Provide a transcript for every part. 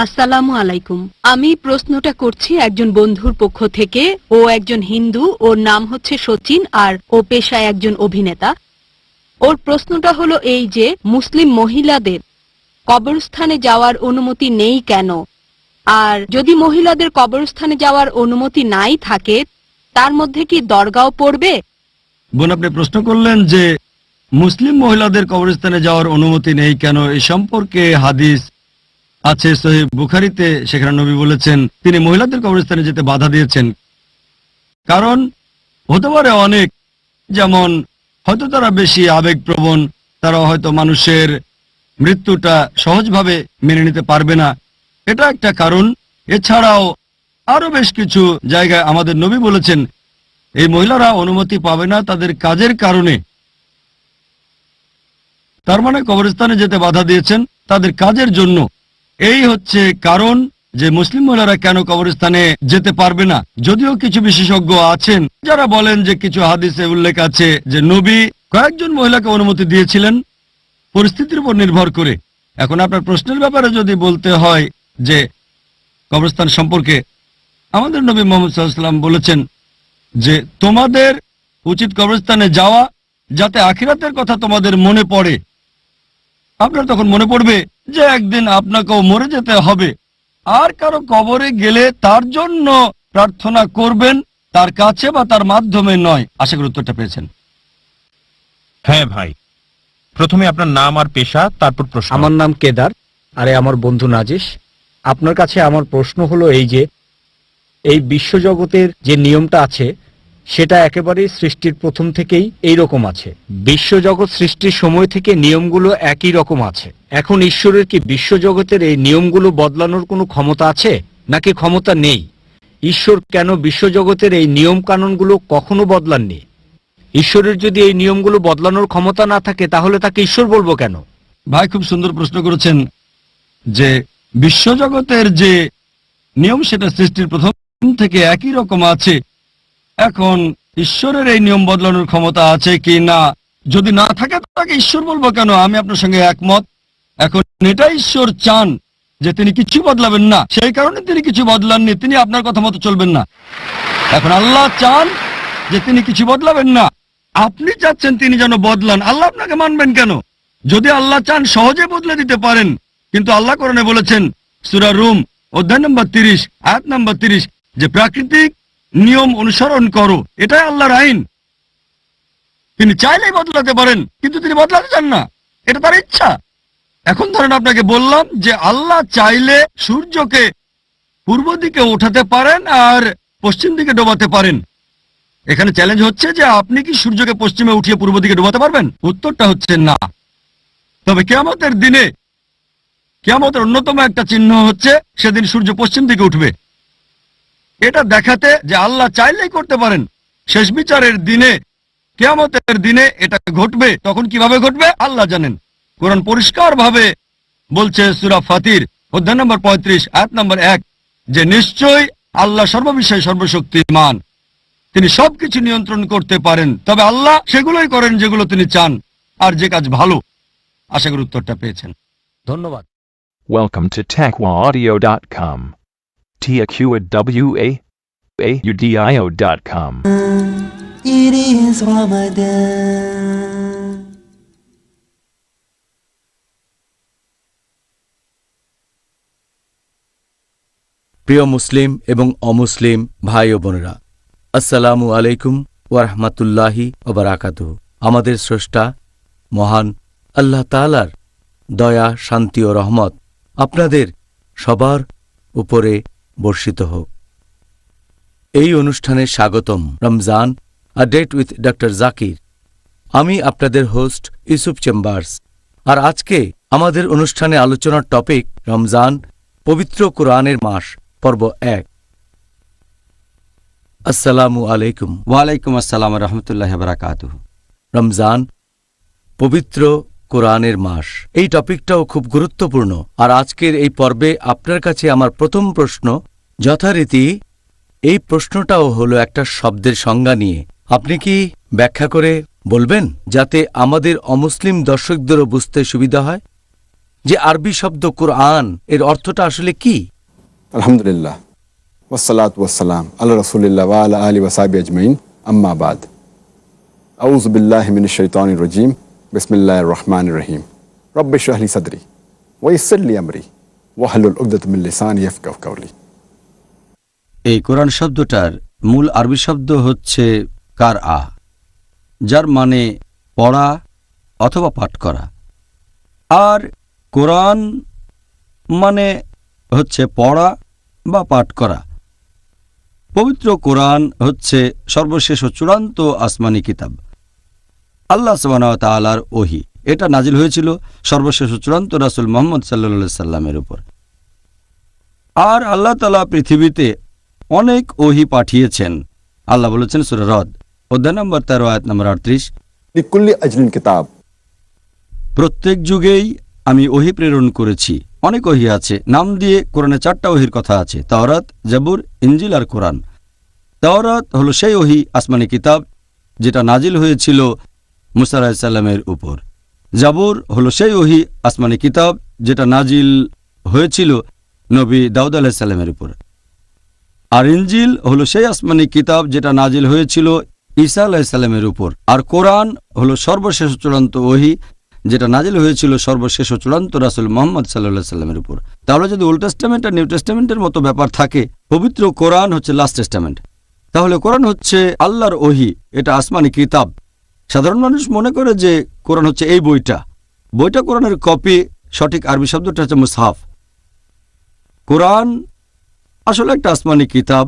আসসালামু আলাইকুম। আমি প্রশ্নটা করছি একজন বন্ধুর পক্ষ থেকে। ও একজন হিন্দু, ওর নাম হচ্ছে সচিন, আর ও পেশায় একজন অভিনেতা। ওর প্রশ্নটা হলো এই যে মুসলিম মহিলাদের কবরস্থানে যাওয়ার অনুমতি নেই কেন, আর যদি মহিলাদের কবরস্থানে যাওয়ার অনুমতি নাই থাকে তার মধ্যে কি দরগাও পড়বে? বোন, আপনি প্রশ্ন করলেন যে মুসলিম মহিলাদের কবরস্থানে যাওয়ার অনুমতি নেই কেন। এই সম্পর্কে হাদিস আছে সহিহ বুখারীতে, সেখানে নবী বলেছেন তিনি মহিলাদের কবরস্থানে যেতে বাধা দিয়েছেন। কারণ হতে পারে অনেক, যেমন হয়তো তারা বেশি আবেগপ্রবণ, তারা হয়তো মানুষের মৃত্যুটা সহজভাবে মেনে নিতে পারবে না, এটা একটা কারণ। এছাড়াও আরো বেশ কিছু জায়গায় আমাদের নবী বলেছেন এই মহিলারা অনুমতি পাবে না তাদের কাজের কারণে। তার মানে কবরস্থানে যেতে বাধা দিয়েছেন তাদের কাজের জন্য। এই হচ্ছে কারণ যে মুসলিম মহিলারা কেন কবরস্থানে যেতে পারবে না। যদিও কিছু বিশেষজ্ঞ আছেন যারা বলেন যে কিছু হাদিসে উল্লেখ আছে যে নবী কয়েকজন মহিলাকে অনুমতি দিয়েছিলেন পরিস্থিতির উপর নির্ভর করে। এখন আপনার প্রশ্নের ব্যাপারে যদি বলতে হয় যে কবরস্থান সম্পর্কে, আমাদের নবী মুহাম্মদ সাল্লাল্লাহু আলাইহি ওয়াসাল্লাম বলেছেন যে তোমাদের উচিত কবরস্থানে যাওয়া যাতে আখিরাতের কথা তোমাদের মনে পড়ে। আপনার তখন মনে পড়বে যে একদিন আপনাকেও মরে যেতে হবে, আর কারো কবরে গেলে তার জন্য প্রার্থনা করবেন, তার কাছে বা তার মাধ্যমে নয়। আশা করি উত্তরটা পেয়েছেন। হ্যাঁ ভাই, প্রথমে আপনার নাম আর পেশা, তারপর প্রশ্ন। আমার নাম কেদার, আরে আমার বন্ধু নাজিশ। আপনার কাছে আমার প্রশ্ন হলো এই যে এই বিশ্বজগতের যে নিয়মটা আছে সেটা একেবারেই সৃষ্টির প্রথম থেকেই এই রকম আছে। বিশ্বজগৎ সৃষ্টির সময় থেকে নিয়মগুলো একই রকম আছে। এখন ঈশ্বরের কি বিশ্বজগতের এই নিয়মগুলো বদলানোর কোনো ক্ষমতা আছে নাকি ক্ষমতা নেই? ঈশ্বর কেন বিশ্বজগতের এই নিয়ম কানুনগুলো কখনো বদলাননি? ঈশ্বরের যদি এই নিয়মগুলো বদলানোর ক্ষমতা না থাকে তাহলে তাকে ঈশ্বর বলবো কেন? ভাই, খুব সুন্দর প্রশ্ন করেছেন যে বিশ্বজগতের যে নিয়ম সেটা সৃষ্টির প্রথম থেকে একই রকম আছে। এখন ঈশ্বরের এই নিয়ম বদলানোর ক্ষমতা আছে কি না, যদি না থাকে তাকে ঈশ্বর বলবো কেন? আমি আপনার সঙ্গে একমত। এখন এটা ঈশ্বর চান যে তিনি কিছু বদলাবেন না, সেই কারণে তিনি কিছু বদলাননি, তিনি আপনার কথা মতো চলবেন না। এখন আল্লাহ চান যে তিনি কিছু বদলাবেন না, আপনি চাচ্ছেন তিনি যেন বদলান, আল্লাহ আপনাকে মানবেন কেন? যদি আল্লাহ চান সহজে বদলে দিতে পারেন, কিন্তু আল্লাহ কোরআনে বলেছেন সূরা রুম অধ্যায় নম্বর 30 আয়াত নম্বর 30 যে প্রাকৃতিক নিয়ম অনুসরণ করো, এটাই আল্লাহর আইন। তিনি চাইলেই বদলাতে পারেন, কিন্তু তিনি বদলাতে চান না, এটা তার ইচ্ছা। এখন ধরেন আপনাকে বললাম যে আল্লাহ চাইলে সূর্যকে পূর্ব দিকে ওঠাতে পারেন আর পশ্চিম দিকে ডোবাতে পারেন। এখানে চ্যালেঞ্জ হচ্ছে যে আপনি কি সূর্যকে পশ্চিমে উঠিয়ে পূর্ব দিকে ডোবাতে পারবেন? উত্তরটা হচ্ছে না। তবে কিয়ামতের দিনে, কিয়ামতের অন্যতম একটা চিহ্ন হচ্ছে সেদিন সূর্য পশ্চিম দিকে উঠবে। এটা দেখাতে যে আল্লাহ চাইলেই করতে পারেন। শেষ বিচারের দিনে, কিয়ামতের দিনে এটা ঘটবে। তখন কিভাবে ঘটবে আল্লাহ জানেন। কোরআন পরিষ্কার ভাবে বলছে সূরা ফাতির অধ্যায় নম্বর 35 আয়াত নম্বর 1 যে নিশ্চয়ই আল্লাহ সর্ববিষয়ে সর্বশক্তিমান, তিনি সবকিছু নিয়ন্ত্রণ করতে পারেন। তবে আল্লাহ সেগুলোই করেন যেগুলো তিনি চান, আর যে কাজ ভালো। আশা করি উত্তরটা পেয়েছেন। ধন্যবাদ। Welcome to TaqwaAudio.com. TaqwaAudio.com. It is Ramadan. প্রিয় মুসলিম এবং অমুসলিম ভাই ও বোনেরা, আসসালামু আলাইকুম ওয়া রাহমাতুল্লাহি ওয়া বারাকাতুহু। আমাদের স্রষ্টা মহান আল্লাহ তাআলার দয়া, শান্তি ও রহমত আপনাদের সবার উপরে বর্ষিত হোক। এই অনুষ্ঠানে স্বাগতম। Ramzan a date with doctor Zakir. আমি আপনাদের হোস্ট ইউসুফ চেম্বার্স। আর আজকে আমাদের অনুষ্ঠানে আলোচনার টপিক রমজান, পবিত্র কোরআনের মাস, পর্ব 1। আসসালামু আলাইকুম। ওয়ালাইকুম আসসালাম রহমতুল্লাহ বারাকাতুহু। রমজান, পবিত্র কোরআনের মাস, এই টপিকটাও খুব গুরুত্বপূর্ণ। আর আজকের এই পর্বে আপনার কাছে আমার প্রথম প্রশ্ন, যথারীতি এই প্রশ্নটাও হলো একটা শব্দের সংজ্ঞা নিয়ে। আপনি কি ব্যাখ্যা করে বলবেন যাতে আমাদের অমুসলিম দর্শকদেরও বুঝতে সুবিধা হয়? যে আরবি শব্দ কোরআন এর অর্থটা আসলে কি? আলহামদুলিল্লাহ ওয়াসসালাতু ওয়াসসালাম আলা রাসূলিল্লাহ ওয়া আলা আলিহি ওয়া সাহবিহি আজমাইন আম্মা বাদ আউযু বিল্লাহি মিনাশ শাইতানির রাজীম বিসমিল্লাহির রহমানির রহিম রব্বি ইশরাহ লি সাদরি ওয়া ইয়াসসির লি আমরি ওয়াহলুল উকদাতাম মিন লিসানি ইয়াফকাহু কাওলি। এই কোরআন শব্দটার মূল আরবি শব্দ হচ্ছে কারআ, যার মানে পড়া অথবা পাঠ করা। আর কোরআন মানে হচ্ছে পড়া বা পাঠ করা। পবিত্র কোরআন হচ্ছে সর্বশেষ ও চূড়ান্ত আসমানি কিতাব, আল্লাহ সুবহানাহু ওয়া তাআলার ওহী। এটা নাজিল হয়েছিল সর্বশেষ ও চূড়ান্ত রাসূল মুহাম্মদ সাল্লাল্লাহু আলাইহি সাল্লামের উপর। আর আল্লাহ তাআলা পৃথিবীতে অনেক ওহী পাঠিয়েছেন। আল্লাহ বলেছেন সূরা রদ অধ্যায় নম্বর 13 আয়াত নম্বর 38, লিকুল্লি আজলিন কিতাব, প্রত্যেক যুগেই আমি ওহী প্রেরণ করেছি। অনেক ওহী আছে, নাম দিয়ে কোরআনে 4টা ওহীর কথা আছে, তাওরাত, জাবুর, ইনজিল আর কোরআন। তাওরাত হলো সেই ওহী আসমানি কিতাব যেটা নাজিল হয়েছিল মুসা আলাইহিস সালামের উপর। জাবুর হলো সেই ওহী আসমানি কিতাব যেটা নাজিল হয়েছিল নবী দাউদ আলাইহিস সালামের উপর। আর ইনজিল হলো সেই আসমানি কিতাব যেটা নাজিল হয়েছিল ঈসা আলাইহিস সালামের উপর। আর কোরআন হলো সর্বশেষ চূড়ান্ত ওহী যেটা নাজিল হয়েছিল সর্বশেষ চূড়ান্ত রাসূল মুহাম্মদ সাল্লাল্লাহু আলাইহি সাল্লামের উপর। তাহলে যদি ওল্ড টেস্টামেন্ট আর নিউ টেস্টামেন্টের মতো ব্যাপার থাকে, পবিত্র কোরআন হচ্ছে লাস্ট টেস্টামেন্ট, তাহলে কোরআন হচ্ছে আল্লাহর ওহী, এটা আসমানি কিতাব। সাধারণ মানুষ মনে করে যে কোরআন হচ্ছে এই বইটা কোরআনের কপি। সঠিক আরবি শব্দটা হচ্ছে মুসহাফ। কোরআন আসলে একটা আসমানি কিতাব,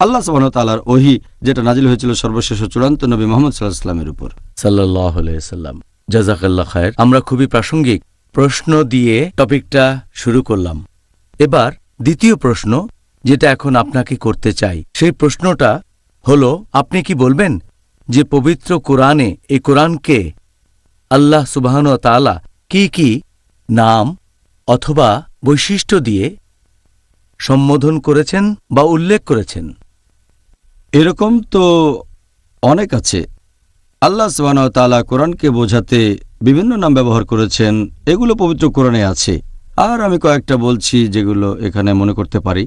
আল্লাহ সুবহানাহু ওয়া তাআলার ওহী যেটা নাজিল হয়েছিল সর্বশেষ চূড়ান্ত নবী মুহাম্মদ সাল্লাল্লাহু আলাইহি সাল্লামের উপর। সাল্লাল্লাহু আলাইহি সাল্লাম। জাযাকাল্লাহ খায়ের। আমরা খুবই প্রাসঙ্গিক প্রশ্ন দিয়ে টপিকটা শুরু করলাম। এবার দ্বিতীয় প্রশ্ন যেটা এখন আপনাকে করতে চাই, সেই প্রশ্নটা হলো, আপনি কি বলবেন যে পবিত্র কোরআনে, এই কোরআনকে আল্লাহ সুবহানাহু ওয়া তাআলা কি কি নাম অথবা বৈশিষ্ট্য দিয়ে সম্বোধন করেছেন বা উল্লেখ করেছেন? এরকম তো অনেক আছে। আল্লাহ সুবহানাহু ওয়া তাআলা কোরআনকে বোঝাতে বিভিন্ন নাম ব্যবহার করেছেন, এগুলো পবিত্র কোরআনে আছে। আর আমি কয়েকটা বলছি যেগুলো এখানে মনে করতে পারি।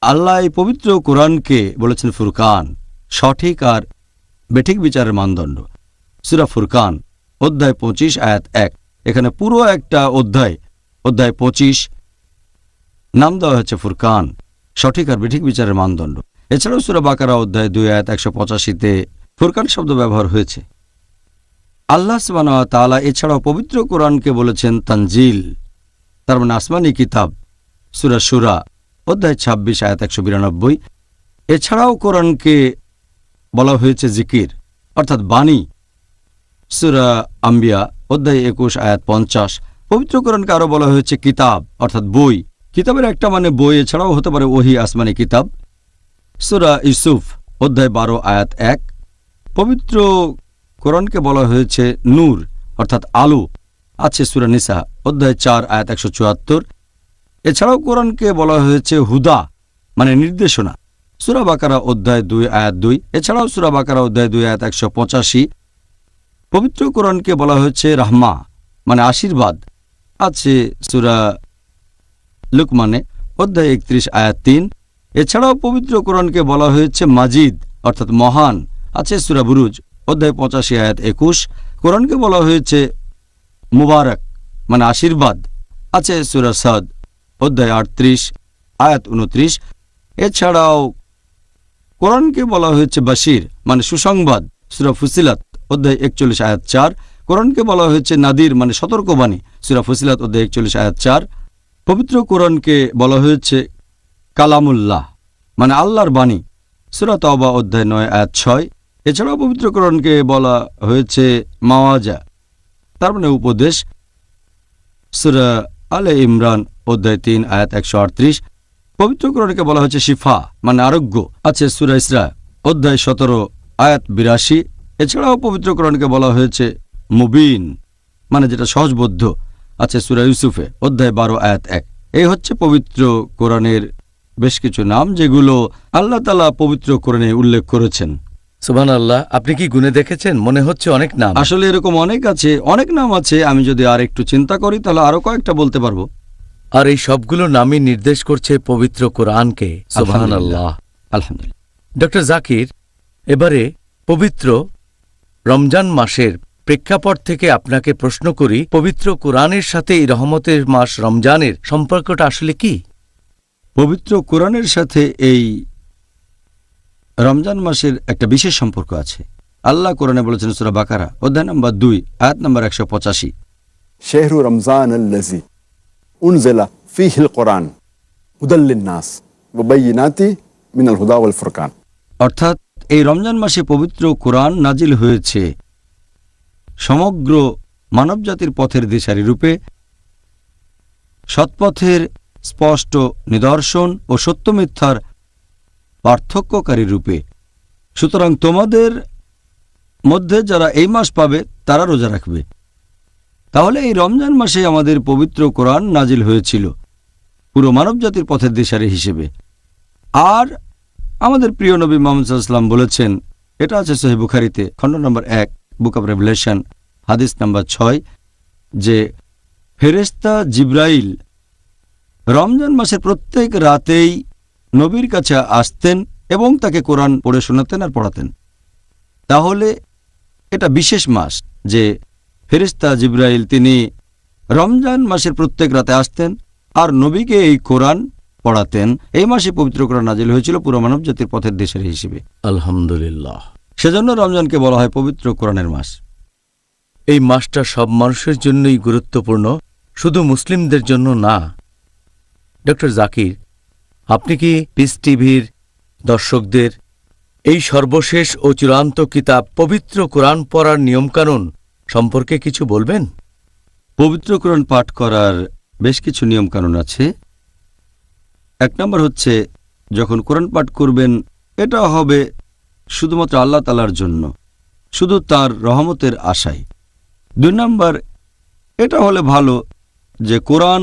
আল্লাহ এই পবিত্র কোরআনকে বলেছেন ফুরকান, সঠিক আর বেঠিক বিচারের মানদণ্ড। সূরা ফুরকান অধ্যায় 25 আয়াত 1, এখানে পুরো একটা অধ্যায় 25 নাম দেওয়া হচ্ছে ফুরকান, সঠিক আর বেঠিক বিচারের মানদণ্ড। এছাড়াও সূরা বাকারা অধ্যায় 2 আয়াত 185-তে ফুরকান শব্দ ব্যবহার হয়েছে। আল্লাহ সুবহানাহু ওয়া তাআলা এছাড়াও পবিত্র কোরআনকে বলেছেন তানজিল, তার মানে আসমানি কিতাব। সূরা শুরা অধ্যায় 26 আয়াত 192। এছাড়াও কোরআনকে বলা হয়েছে জিকির অর্থাৎ বাণী। সূরা আম্বিয়া অধ্যায় 21 আয়াত 50। পবিত্র কোরআনকে আরও বলা হয়েছে কিতাব অর্থাৎ বই। কিতাবের একটা মানে বই, এছাড়াও হতে পারে ওহী আসমানি কিতাব। সূরা ইউসুফ অধ্যায় 12 আয়াত 1। পবিত্র কোরআনকে বলা হয়েছে নূর অর্থাৎ আলো, আছে সূরা নিসা অধ্যায় 4 আয়াত 174। এছাড়াও কোরআনকে বলা হয়েছে হুদা মানে নির্দেশনা, সূরা বাকারা অধ্যায় 2 আয়াত 2। এছাড়াও সূরা বাকারা অধ্যায় 2 আয়াত 185। পবিত্র কোরআনকে বলা হয়েছে রাহমা মানে আশীর্বাদ, আছে সূরা লুকমানে অধ্যায় 31 আয়াত 3। এছাড়াও পবিত্র কোরআনকে বলা হয়েছে মাজিদ অর্থাৎ মহান, আছে সূরা বুরুজ অধ্যায় 85 আয়াত 21। কোরআনকে বলা হয়েছে মুবারক মানে আশীর্বাদ, আছে সূরা সাদ অধ্যায় 38 আয়াত 29। এছাড়াও কোরআনকে বলা হয়েছে বাশির মানে সুসংবাদ, সূরা ফুসিলাত অধ্যায় 41 আয়াত 4। কোরআনকে বলা হয়েছে নাদির মানে সতর্কবাণী, সূরা ফুসিলাত অধ্যায় 41 আয়াত 4। পবিত্র কোরআনকে বলা হয়েছে কালামুল্লাহ মানে আল্লাহর বাণী, সূরা তাওবা অধ্যায় 9 আয়াত 6। এছাড়াও পবিত্র কোরআনকে বলা হয়েছে মাওয়াজা তার মানে উপদেশ, সূরা আলে ইমরান অধ্যায় 3 আয়াত 138। পবিত্র কোরআনকে বলা হয়েছে শিফা মানে আরোগ্য, আছে সূরা ইসরা অধ্যায় 17 আয়াত 82। এছাড়াও পবিত্র কোরআনকে বলা হয়েছে মুবিন মানে যেটা সহজবোধ্য, আছে সূরা ইউসুফে অধ্যায় 12 আয়াত 1। এই হচ্ছে পবিত্র কোরআনের বেশ কিছু নাম যেগুলো আল্লাহ তাআলা পবিত্র কোরআনে উল্লেখ করেছেন। সুবহানাল্লাহ, আপনি কি গুনে দেখেছেন? মনে হচ্ছে অনেক নাম। আসলে এরকম অনেক নাম আছে। আমি যদি আর একটু চিন্তা করি তাহলে আরো কয়েকটা বলতে পারবো। আর এই সবগুলো নামই নির্দেশ করছে পবিত্র কোরআনকে। সুবহানাল্লাহ। আলহামদুলিল্লাহ। ডক্টর জাকির, এবারে পবিত্র রমজান মাসের প্রেক্ষাপট থেকে আপনাকে প্রশ্ন করি, পবিত্র কোরআনের সাথে এই রহমতের মাস রমজানের সম্পর্কটা আসলে কি? পবিত্র কোরআনের সাথে এই রমজান মাসের একটা বিশেষ সম্পর্ক আছে। আল্লাহ কোরআনে বলেছেন সূরা বাকারা অধ্যায় নম্বর 2 আয়াত নম্বর 185, শাহরু রমজান আল্লাযী উনজিলা ফীহিল কুরআন হুদাল লিন-নাস ওয়া বায়িনাতি মিনাল হুদা ওয়াল ফুরকান। অর্থাৎ এই রমজান মাসে পবিত্র কোরআন নাজিল হয়েছে সমগ্র মানবজাতির পথের দিশারি রূপে, সৎপথের স্পষ্ট নিদর্শন ও সত্য মিথ্যার পার্থক্যকারী রূপে। সুতরাং তোমাদের মধ্যে যারা এই মাস পাবে তারা রোজা রাখবে। তাহলে এই রমজান মাসে আমাদের পবিত্র কোরআন নাজিল হয়েছিল পুরো মানবজাতির পথের দিশারি হিসেবে। আর আমাদের প্রিয় নবী মুহাম্মদ সাল্লাল্লাহু আলাইহি ওয়াসাল্লাম বলেছেন, এটা আছে সহিহ বুখারীতে খণ্ড নম্বর 1 বুক অব রেভেলেশন হাদিস নম্বর 6, যে ফেরেশতা জিবরাইল রমজান মাসের প্রত্যেক রাতেই নবীর কাছে আসতেন এবং তাকে কোরআন পড়ে শোনাতেন আর পড়াতেন। তাহলে এটা বিশেষ মাস যে ফেরেশতা জিবরাইল তিনি রমজান মাসের প্রত্যেক রাতে আসতেন আর নবীকে এই কোরআন পড়াতেন। এই মাসে পবিত্র কোরআন নাজিল হয়েছিল পুরো মানবজাতির পথের দিশারি হিসেবে। আলহামদুলিল্লাহ। সেজন্য রমজানকে বলা হয় পবিত্র কোরআনের মাস। এই মাসটা সব মানুষের জন্যই গুরুত্বপূর্ণ, শুধু মুসলিমদের জন্য না। ডক্টর জাকির, আপনি কি পিস টিভির দর্শকদের এই সর্বশেষ ও চূড়ান্ত কিতাব পবিত্র কোরআন পড়ার নিয়মকানুন সম্পর্কে কিছু বলবেন? পবিত্র কোরআন পাঠ করার বেশ কিছু নিয়মকানুন আছে। 1 নম্বর হচ্ছে, যখন কোরআন পাঠ করবেন এটা হবে শুধুমাত্র আল্লাহ তাআলার জন্য, শুধু তার রহমতের আশায়। 2 নম্বর, এটা হলে ভালো যে কোরআন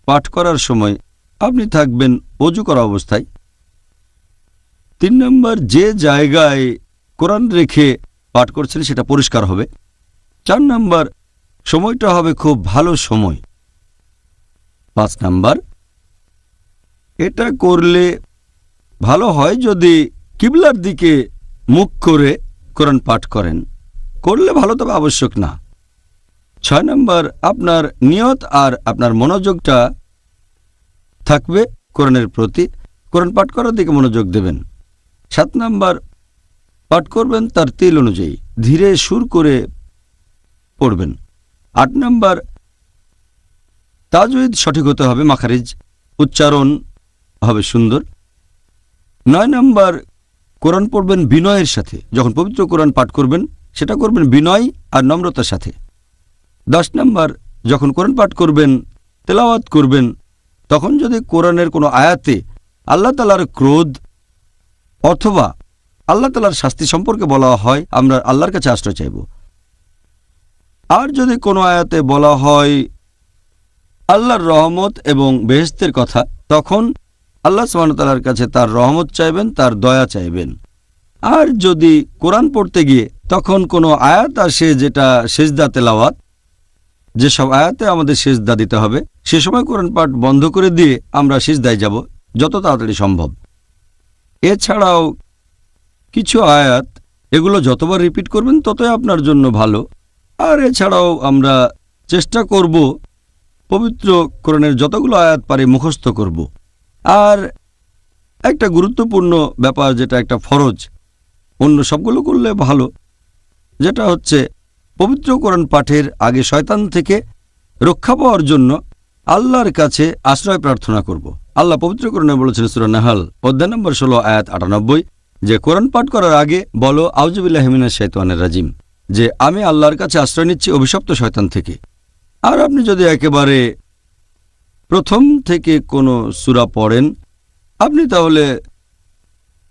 পাঠ করার সময় আপনি থাকবেন ওযু করা অবস্থায়। 3 নম্বর, যে জায়গায় কোরআন রেখে পাঠ করছেন সেটা পরিষ্কার হবে। 4 নম্বর, সময়টা হবে খুব ভালো সময়। 5 নম্বর, এটা করলে ভালো হয় যদি কিবলার দিকে মুখ করে কোরআন পাঠ করেন, করলে ভালো তবে আবশ্যক না। 6 নম্বর, আপনার নিয়ত আর আপনার মনোযোগটা থাকবে কোরআনের প্রতি, কোরআন পাঠ করার দিকে মনোযোগ দেবেন। 7 নম্বর, পাঠ করবেন তার তিল অনুযায়ী, ধীরে সুর করে পড়বেন। 8 নম্বর, তাজউইদ সঠিক হতে হবে, মাখারিজ উচ্চারণ হবে সুন্দর। 9 নম্বর, কোরআন পড়বেন বিনয়ের সাথে। যখন পবিত্র কোরআন পাঠ করবেন সেটা করবেন বিনয় আর নম্রতার সাথে। 10 নম্বর, যখন কোরআন পাঠ করবেন তেলাওয়াত করবেন তখন যদি কোরআনের কোনো আয়াতে আল্লাহ তাআলার ক্রোধ অথবা আল্লাহ তাআলার শাস্তি সম্পর্কে বলা হয়, আমরা আল্লাহর কাছে আশ্রয় চাইব। আর যদি কোনো আয়াতে বলা হয় আল্লাহর রহমত এবং বেহেশতের কথা, তখন আল্লাহ সুবহানাহু ওয়া তাআলার কাছে তার রহমত চাইবেন, তার দয়া চাইবেন। আর যদি কোরআন পড়তে গিয়ে তখন কোনো আয়াত আসে যেটা সেজদা তেলাওয়াত, যেসব আয়াতে আমাদের সেজদা দিতে হবে, সে সময় কোরআন পাঠ বন্ধ করে দিয়ে আমরা সিজদায় যাব যত তাড়াতাড়ি সম্ভব। এছাড়াও কিছু আয়াত, এগুলো যতবার রিপিট করবেন ততই আপনার জন্য ভালো। আর এছাড়াও আমরা চেষ্টা করব পবিত্র কোরআনের যতগুলো আয়াত পারি মুখস্থ করব। আর একটা গুরুত্বপূর্ণ ব্যাপার, যেটা একটা ফরজ, অন্য সবগুলো করলে ভালো, যেটা হচ্ছে পবিত্র কোরআন পাঠের আগে শয়তান থেকে রক্ষা পাওয়ার জন্য আল্লাহর কাছে আশ্রয় প্রার্থনা করব। আল্লাহ পবিত্র কোরআনে বলেছেন সূরা নাহল অধ্যায় নম্বর 16 আয়াত 98, যে কোরআন পাঠ করার আগে বলো আউযু বিল্লাহি মিনাশ শাইতানির রাজিম, যে আমি আল্লাহর কাছে আশ্রয় নিচ্ছি অভিশপ্ত শয়তান থেকে। আর আপনি যদি একেবারে প্রথম থেকে কোনো সূরা পড়েন, আপনি তাহলে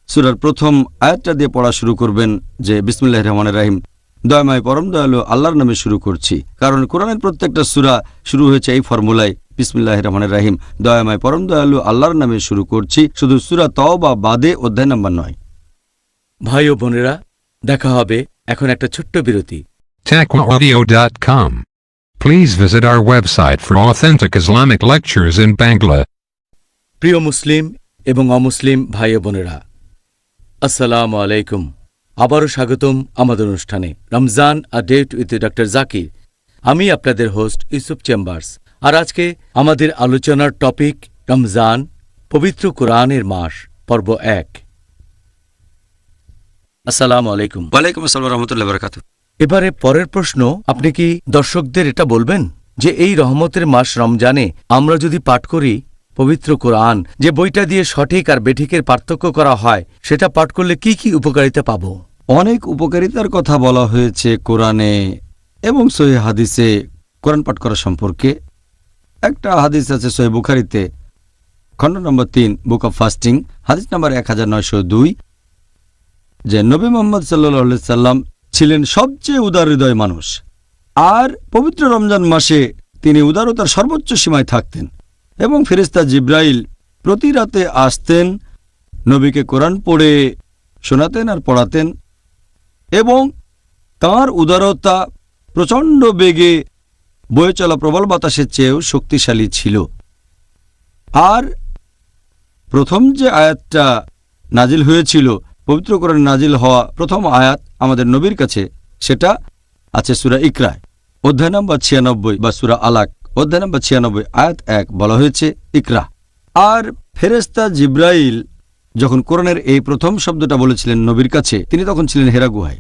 সূরার প্রথম আয়াতটা দিয়ে পড়া শুরু করবেন, যে বিসমিল্লাহির রহমানির রহিম, দয়াময় পরম দয়ালু আল্লাহর নামে শুরু করছি। কারণ কোরআনের প্রত্যেকটা সূরা শুরু হয়েছে এই ফর্মুলায়, বিসমিল্লাহির রহমানির রহিম, দয়াময় পরম দয়ালু আল্লাহর নামে শুরু করছি, শুধু সূরা তাওবা বাদে অধ্যায় নম্বর 9। ভাই ও বোনেরা, দেখা হবে এখন একটা ছোট্ট বিরতি। TaqwaAudio.com. Please visit our website for authentic Islamic lectures in Bangla. প্রিয় মুসলিম এবং অমুসলিম ভাই ও বোনেরা, আসসালামু আলাইকুম। আবারও স্বাগতম আমাদের অনুষ্ঠানে Ramzan a date with doctor Zakir. আমি আপনাদের হোস্ট ইউসুফ চেম্বার্স। আর আজকে আমাদের আলোচনার টপিক রমজান, পবিত্র কোরআনের মাস, পর্ব 1। আসসালামু আলাইকুম। ওয়ালাইকুম আসসালাম রহমতুল্লাহ বরকাত। এবারে পরের প্রশ্ন, আপনি কি দর্শকদের এটা বলবেন যে এই রহমতের মাস রমজানে আমরা যদি পাঠ করি পবিত্র কোরআন, যে বইটা দিয়ে সঠিক আর বেঠিকের পার্থক্য করা হয়, সেটা পাঠ করলে কি কি উপকারিতা পাবো? অনেক উপকারিতার কথা বলা হয়েছে কোরআনে এবং সহিহ হাদিসে কোরআন পাঠ করা সম্পর্কে। একটা হাদিস আছে সহিহ বুখারীতে, খণ্ড নম্বর 3, বুক অব ফাস্টিং, হাদিস নম্বর 1902, যে নবী মুহাম্মদ সাল্লাল্লাহু আলাইহি সাল্লাম ছিলেন সবচেয়ে উদার হৃদয় মানুষ, আর পবিত্র রমজান মাসে তিনি উদারতার সর্বোচ্চ সীমায় থাকতেন এবং ফেরেশতা জিব্রাইল প্রতি রাতে আসতেন, নবীকে কোরআন পড়ে শোনাতেন আর পড়াতেন, এবং তাঁর উদারতা প্রচণ্ড বেগে বয়ে চলা প্রবল বাতাসের চেয়েও শক্তিশালী ছিল। আর প্রথম যে আয়াতটা নাজিল হয়েছিল, পবিত্র কোরআন নাজিল হওয়া প্রথম আয়াত আমাদের নবীর কাছে, সেটা আছে সূরা ইকরা, অধ্যায় নম্বর 96, বা সূরা আলাক অধ্যায় নম্বর 96, আয়াত 1, বলা হয়েছে ইকরা। আর ফেরেশতা জিব্রাইল যখন কোরআনের এই প্রথম শব্দটা বলেছিলেন নবীর কাছে, তিনি তখন ছিলেন হেরা গুহায়,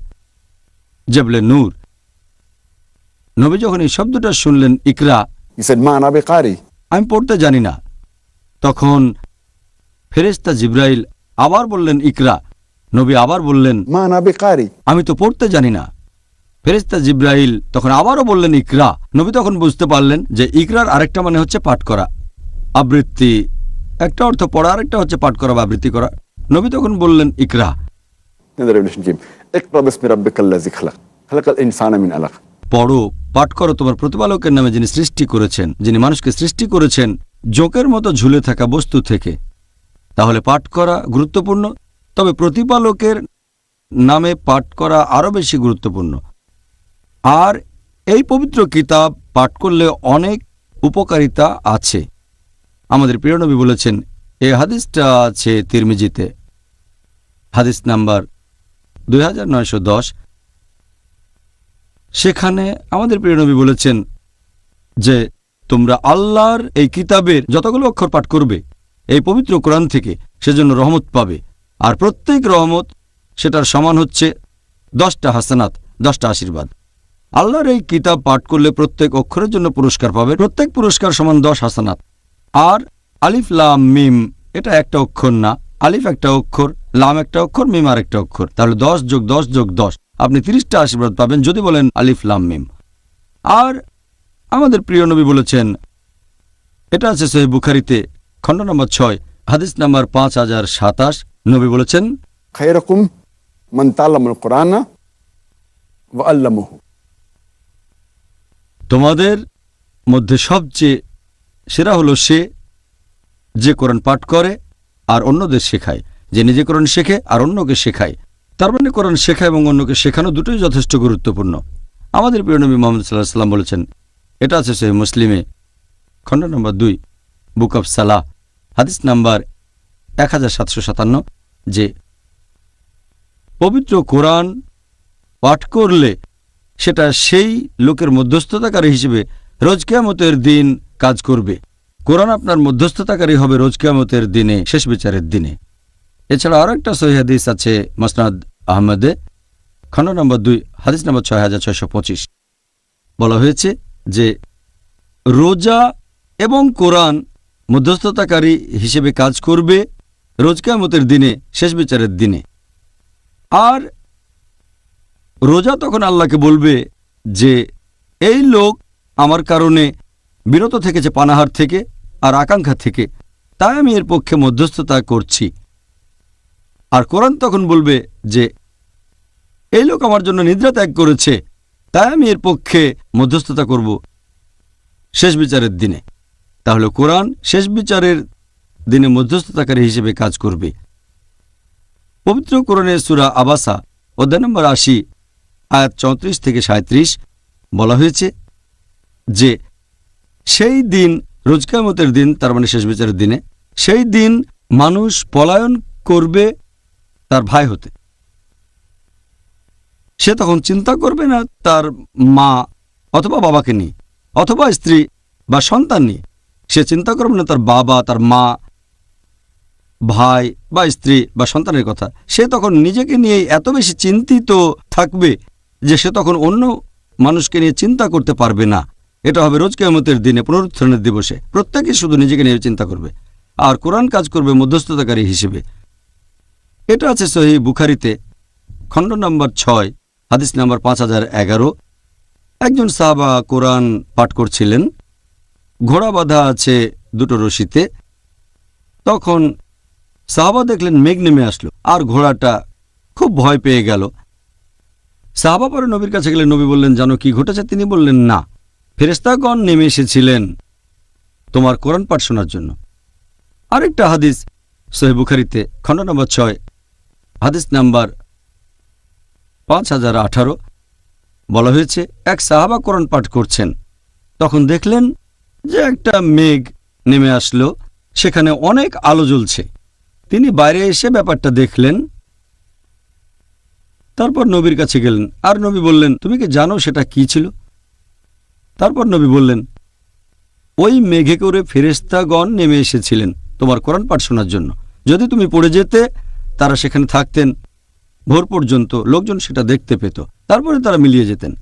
জবলে নূর। নবী যখন এই শব্দটা শুনলেন ইকরা, He said, "Ma ana biqari." আমি পড়তে জানি না, তখন ফেরেশতা জিব্রাইল আবার বললেন ইকরা। নবী আবার বললেন, "Ma ana biqari." আমি তো পড়তে জানি না। ফেরেশতা জিব্রাইল তখন আবারও বললেন ইকরা। নবী তখন বুঝতে পারলেন যে ইকরার আরেকটা মানে হচ্ছে পাঠ করা, আবৃত্তি। একটা অর্থ পড়া, আরেকটা হচ্ছে পাঠ করা বা আবৃত্তি করা। নবী তখন বললেন ইকরা। In the Revelation game, "Iqra bismi rabbikal ladzi khalaq. Khalaqal insana min alaq." পড়ো, পাঠ করো তোমার প্রতিপালকের নামে, যিনি সৃষ্টি করেছেন, যিনি মানুষকে সৃষ্টি করেছেন জোকের মতো ঝুলে থাকা বস্তু থেকে। তাহলে পাঠ করা গুরুত্বপূর্ণ, তবে প্রতিপালকের নামে পাঠ করা আরও বেশি গুরুত্বপূর্ণ। আর এই পবিত্র কিতাব পাঠ করলে অনেক উপকারিতা আছে। আমাদের প্রিয় নবী বলেছেন, এই হাদিসটা আছে তিরমিজিতে, হাদিস নাম্বার 2910। সেখানে আমাদের প্রিয় নবী বলেছেন যে তোমরা আল্লাহর এই কিতাবের যতগুলো অক্ষর পাঠ করবে এই পবিত্র কোরআন থেকে, সেজন্য রহমত পাবে। আর প্রত্যেক রহমত সেটার সমান হচ্ছে 10টা হাসানাত, 10টা আশীর্বাদ। আল্লাহর এই কিতাব পাঠ করলে প্রত্যেক অক্ষরের জন্য পুরস্কার পাবে, প্রত্যেক পুরস্কার সমান 10 হাসানাত। আর আলিফ লাম মিম, এটা একটা অক্ষর না, আলিফ একটা অক্ষর, লাম একটা অক্ষর, মিম আর একটা অক্ষর, তাহলে 10 যোগ 10 যোগ 10, আপনি 30টা আশীর্বাদ পাবেন যদি বলেন আলিফ লাম মিম। আর আমাদের প্রিয় নবী বলেছেন, এটা আছে সহিহ বুখারীতে, খণ্ড নম্বর 6, হাদিস নাম্বার 5027। নবী বলেছেন, "Khayrukum man ta'allama al-Qur'ana wa 'allamahu." তোমাদের মধ্যে সবচেয়ে সেরা হলো সে যে কোরআন পাঠ করে আর অন্যদের শেখায়, যে নিজে কোরআন শেখে আর অন্যকে শেখায়। তার মানে কোরআন শেখা এবং অন্যকে শেখানো দুটোই যথেষ্ট গুরুত্বপূর্ণ। আমাদের প্রিয় নবী মুহাম্মদ সাল্লাল্লাহু আলাইহি সাল্লাম বলেছেন, এটা আছে সহিহ মুসলিমে, খণ্ড নম্বর 2, বুক অব সালাহ, হাদিস নাম্বার 1757, যে পবিত্র কোরআন পাঠ করলে সেটা সেই লোকের মধ্যস্থতাকারী হিসেবে রোজ কিয়ামতের দিন কাজ করবে। কোরআন আপনার মধ্যস্থতাকারী হবে রোজ কিয়ামতের দিনে, শেষ বিচারের দিনে। এছাড়া আরও একটা সহিহ হাদিস আছে মুসনাদ আহমদে, খণ্ড নম্বর 2, হাদিস নম্বর 6625। বলা হয়েছে যে রোজা এবং কোরআন মধ্যস্থতাকারী হিসেবে কাজ করবে রোজ কিয়ামতের দিনে, শেষ বিচারের দিনে। আর রোজা তখন আল্লাহকে বলবে যে এই লোক আমার কারণে বিরত থেকেছে পানাহার থেকে আর আকাঙ্ক্ষা থেকে, তাই আমি এর পক্ষে মধ্যস্থতা করছি। আর কোরআন তখন বলবে যে এই লোক আমার জন্য নিদ্রা ত্যাগ করেছে, তাই আমি এর পক্ষে মধ্যস্থতা করব শেষ বিচারের দিনে। তাহলে কোরআন শেষ বিচারের দিনে মধ্যস্থতাকারী হিসেবে কাজ করবে। পবিত্র কোরআনের সূরা আবাসা অধ্যায় নম্বর 80 আয়াত 34 থেকে 37 বলা হয়েছে যে সেই দিন, রোজ কিয়ামতের দিন, তার মানে শেষ বিচারের দিনে, সেই দিন মানুষ পলায়ন করবে তার ভাই হতে। সে তখন চিন্তা করবে না তার মা অথবা বাবাকে নিয়ে, অথবা স্ত্রী বা সন্তান নিয়ে। সে চিন্তা করবে না তার বাবা, তার মা, ভাই বা স্ত্রী বা সন্তানের কথা। সে তখন নিজেকে নিয়ে এত বেশি চিন্তিত থাকবে যে সে তখন অন্য মানুষকে নিয়ে চিন্তা করতে পারবে না। এটা হবে রোজ কিয়ামতের দিনে, পুনরুত্থানের দিবসে। প্রত্যেকে শুধু নিজেকে নিয়ে চিন্তা করবে, আর কোরআন কাজ করবে মধ্যস্থতাকারী হিসেবে। এটা আছে সহিহ বুখারীতে, খণ্ড নম্বর 6, হাদিস নম্বর 5011। একজন সাহাবা কোরআন পাঠ করছিলেন, ঘোড়া বাঁধা আছে দুটো রশিতে। তখন সাহাবা দেখলেন মেঘ নেমে আসলো, আর ঘোড়াটা খুব ভয় পেয়ে গেল। সাহাবা পরে নবীর কাছে গেলেন। নবী বললেন, জানো কি ঘটেছে? তিনি বললেন, না, ফেরেশতাগণ নেমে এসেছিলেন তোমার কোরআন পাঠ শোনার জন্য। আরেকটা হাদিস সহিহ বুখারীতে, খণ্ড নম্বর 6, হাদিস নাম্বার 5018, বলা হয়েছে এক সাহাবা কোরআন পাঠ করছেন। তখন দেখলেন যে একটা মেঘ নেমে আসলো, সেখানে অনেক আলো জ্বলছে। তিনি বাইরে এসে ব্যাপারটা দেখলেন, তারপর নবীর কাছে গেলেন। আর নবী বললেন, তুমি কি জানো সেটা কি ছিল? তারপর নবী বললেন, ওই মেঘে করে ফেরেশতাগণ নেমে এসেছিলেন তোমার কোরআন পাঠ শোনার জন্য। যদি তুমি পড়ে যেতে, তারা সেখানে থাকতেন ভোর পর্যন্ত, লোকজন সেটা দেখতে পেত, তারপরে তারা মিলিয়ে যেতেন।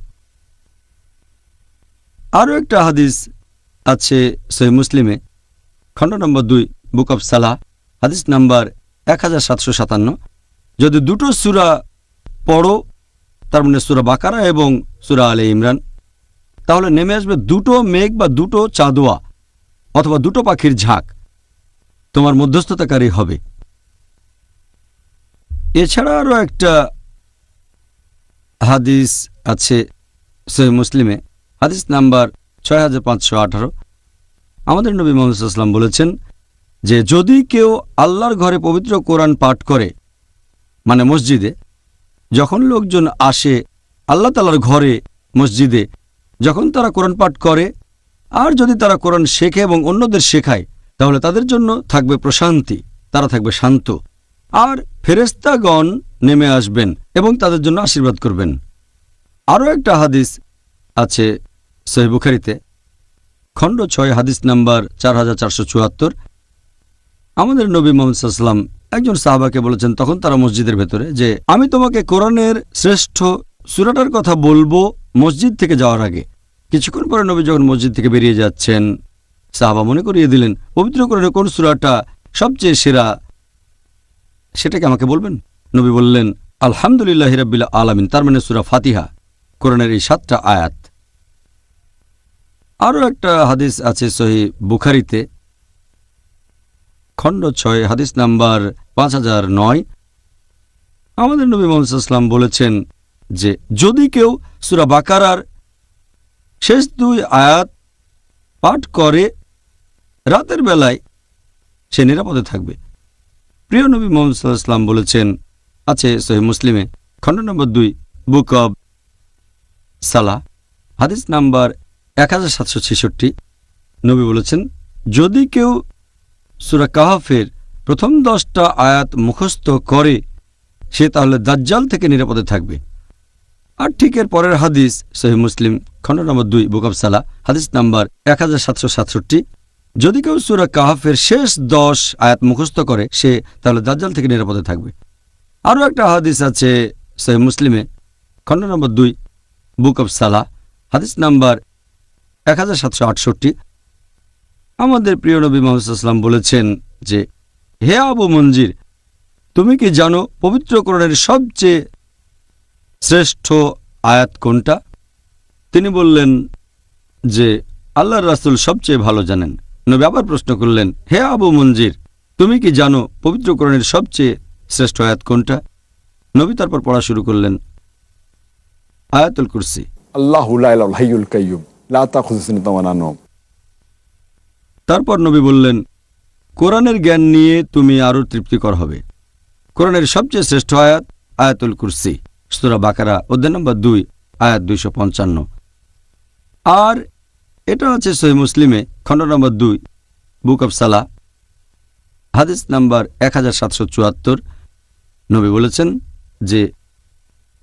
আরও একটা হাদিস আছে সহিহ মুসলিমে, খণ্ড নম্বর 2, বুক অব সালাহ, হাদিস নাম্বার 1757। যদি দুটো সূরা পড়ো, তার মানে সূরা বাকারা এবং সূরা আলে ইমরান, তাহলে নেমে আসবে দুটো মেঘ বা দুটো চাঁদোয়া অথবা দুটো পাখির ঝাঁক, তোমার মধ্যস্থতাকারী হবে। এছাড়া আরও একটা হাদিস আছে সহিহ মুসলিমে, হাদিস নাম্বার 6518। আমাদের নবী মুহাম্মদ সাল্লাল্লাহু আলাইহি ওয়াসাল্লাম বলেছেন যে যদি কেউ আল্লাহর ঘরে পবিত্র কোরআন পাঠ করে, মানে মসজিদে, যখন লোকজন আসে আল্লাহ তাআলার ঘরে মসজিদে, যখন তারা কোরআন পাঠ করে, আর যদি তারা কোরআন শেখে এবং অন্যদের শেখায়, তাহলে তাদের জন্য থাকবে প্রশান্তি, তারা থাকবে শান্ত, আর ফেরেশতাগণ নেমে আসবেন এবং তাদের জন্য আশীর্বাদ করবেন। আরও একটা হাদিস আছে সহিহ বুখারীতে, খণ্ড 6, হাদিস নাম্বার 4474। আমাদের নবী মুহাম্মদ সাল্লাল্লাহু আলাইহি ওয়াসাল্লাম একজন সাহাবাকে বলেছেন, তখন তারা মসজিদের ভেতরে, যে আমি তোমাকে কোরআনের শ্রেষ্ঠ সূরাটার কথা বলবো মসজিদ থেকে যাওয়ার আগে। কিছুক্ষণ পরে নবী যখন মসজিদ থেকে বেরিয়ে যাচ্ছেন, সাহাবা মনে করিয়ে দিলেন, পবিত্র কোরআনের কোন সূরাটা সবচেয়ে সেরা, সেটাকে আমাকে বলবেন। নবী বললেন, আলহামদুলিল্লাহি রাব্বিল আলামিন, তার মানে সূরা ফাতিহা, কোরআনের এই 7টা আয়াত। আরও একটা হাদিস আছে সহিহ বুখারীতে, খণ্ড 6, হাদিস নাম্বার 5009। আমাদের নবী মুহাম্মদ সাল্লাল্লাহু আলাইহি ওয়াসাল্লাম বলেছেন যে যদি কেউ সূরা বাকারার শেষ 2 আয়াত পাঠ করে রাতের বেলায়, সে নিরাপদে থাকবে। প্রিয় নবী মুহাম্মদ সাল্লাল্লাহু আলাইহি ওয়াসাল্লাম বলেছেন, আছে সহিহ মুসলিমে, খণ্ড নম্বর 2, বুক অব সালাহ, হাদিস নাম্বার 1766। নবী বলেছেন, যদি কেউ সূরা কাহফের প্রথম 10টা আয়াত মুখস্থ করে, সে তাহলে দাজ্জাল থেকে নিরাপদে থাকবে। আর ঠিক এর পরের হাদিস সহিহ মুসলিম, খণ্ড নম্বর 2, বুক অব সালাহ, হাদিস নাম্বার 1767। যদি কেউ সূরা কাহফের শেষ 10 আয়াত মুখস্থ করে, সে তাহলে দাজ্জাল থেকে নিরাপদে থাকবে। আরও একটা হাদিস আছে সহিহ মুসলিমে, খণ্ড নম্বর 2, বুক অব সালাহ, হাদিস নাম্বার 1768। আমাদের প্রিয় নবী মুহাম্মদ সাল্লাল্লাহু আলাইহি ওয়াসাল্লাম বলেছেন যে, হে আবু মনজির, তুমি কি জানো পবিত্র কোরআনের সবচেয়ে শ্রেষ্ঠ আয়াত কোনটা? তিনি বললেন যে আল্লাহর রাসূল সবচেয়ে ভালো জানেন। নবী আবার প্রশ্ন করলেন, হে আবু মনজির, তুমি কি জানো পবিত্র কোরআনের সবচেয়ে শ্রেষ্ঠ আয়াত কোনটা? নবী তারপর পড়া শুরু করলেন আয়াতুল কুরসি। আল্লাহু লা ইলাহা ইল্লাল হাইয়ুল কাইয়্যুম লা তাখুযুহু সিনাতুন ওয়া লা নাওম। তারপর নবী বললেন, কোরআনের জ্ঞান নিয়ে তুমি আরও তৃপ্তিকর হবে। কোরআনের সবচেয়ে শ্রেষ্ঠ আয়াত আয়াতুল কুরসি। সূরা বাকারা অধ্যায় নম্বর 2 আয়াত 255। আর এটা আছে সহিহ মুসলিমে খণ্ড নম্বর 2 বুক অফ সালাহ হাদিস নাম্বার 1774। নবী বলেছেন যে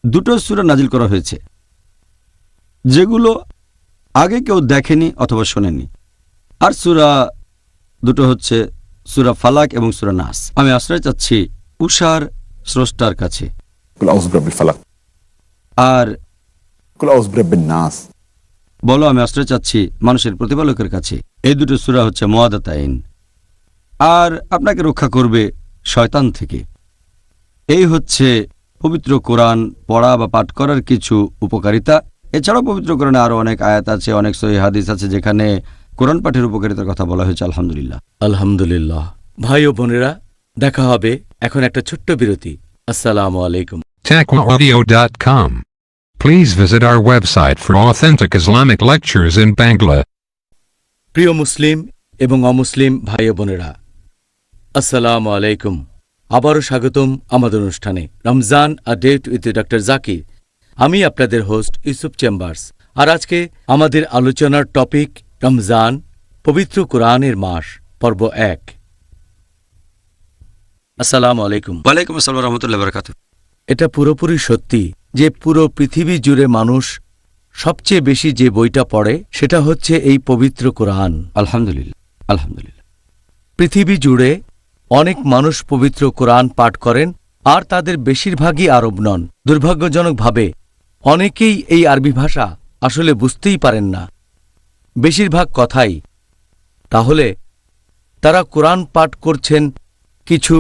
দুটো সূরা নাজিল করা হয়েছে যেগুলো আগে কেউ দেখেনি অথবা শোনেনি। আর সূরা দুটো হচ্ছে সূরা ফালাক এবং সূরা নাস। আমি আশ্রয় চাচ্ছি উষার স্রষ্টার কাছে। কুল আউযু বিরাব্বিল ফালাক, আর কুল আউযু বিরাব্বিন নাস। বলো আমি আশ্রয় চাচ্ছি মানুষের প্রতিপালকের কাছে। এই দুটো সূরা হচ্ছে মুআদাতাইন, আর আপনাকে রক্ষা করবে শয়তান থেকে। এই হচ্ছে পবিত্র কোরআন পড়া বা পাঠ করার কিছু উপকারিতা। এছাড়াও পবিত্র কোরআনে আরো অনেক আয়াত আছে, অনেক সহিহ হাদিস আছে যেখানে কোরআন পাঠের উপকারিতার কথা বলা হয়েছে। আলহামদুলিল্লাহ। আলহামদুলিল্লাহ। ভাই ও বোনেরা, দেখা হবে এখন একটা ছোট্ট বিরতি। আসসালামু আলাইকুম। TaqwaAudio.com. Please visit our website for authentic Islamic lectures in Bangla. প্রিয় মুসলিম এবং অমুসলিম ভাই ও বোনেরা, আসসালামু আলাইকুম। আবারও স্বাগতম আমাদের অনুষ্ঠানে Ramzan a date with doctor Zakir. আমি আপনাদের হোস্ট ইউসুফ চেম্বার্স। আর আজকে আমাদের আলোচনার টপিক রমজান, পবিত্র কোরআনের মাস, পর্ব 1। আসসালামু আলাইকুম। ওয়ালাইকুম আসসালাম ওয়া রাহমাতুল্লাহি ওয়া বারাকাতুহু। এটা পুরোপুরি সত্যি যে পুরো পৃথিবী জুড়ে মানুষ সবচেয়ে বেশি যে বইটা পড়ে সেটা হচ্ছে এই পবিত্র কোরআন। আলহামদুলিল্লাহ, আলহামদুলিল্লাহ। পৃথিবী জুড়ে অনেক মানুষ পবিত্র কোরআন পাঠ করেন, আর তাদের বেশিরভাগই আরব নন। দুর্ভাগ্যজনকভাবে অনেকেই এই আরবি ভাষা আসলে বুঝতেই পারেন না বেশিরভাগ কথাই। তাহলে তারা কোরআন পাঠ করছেন কিছু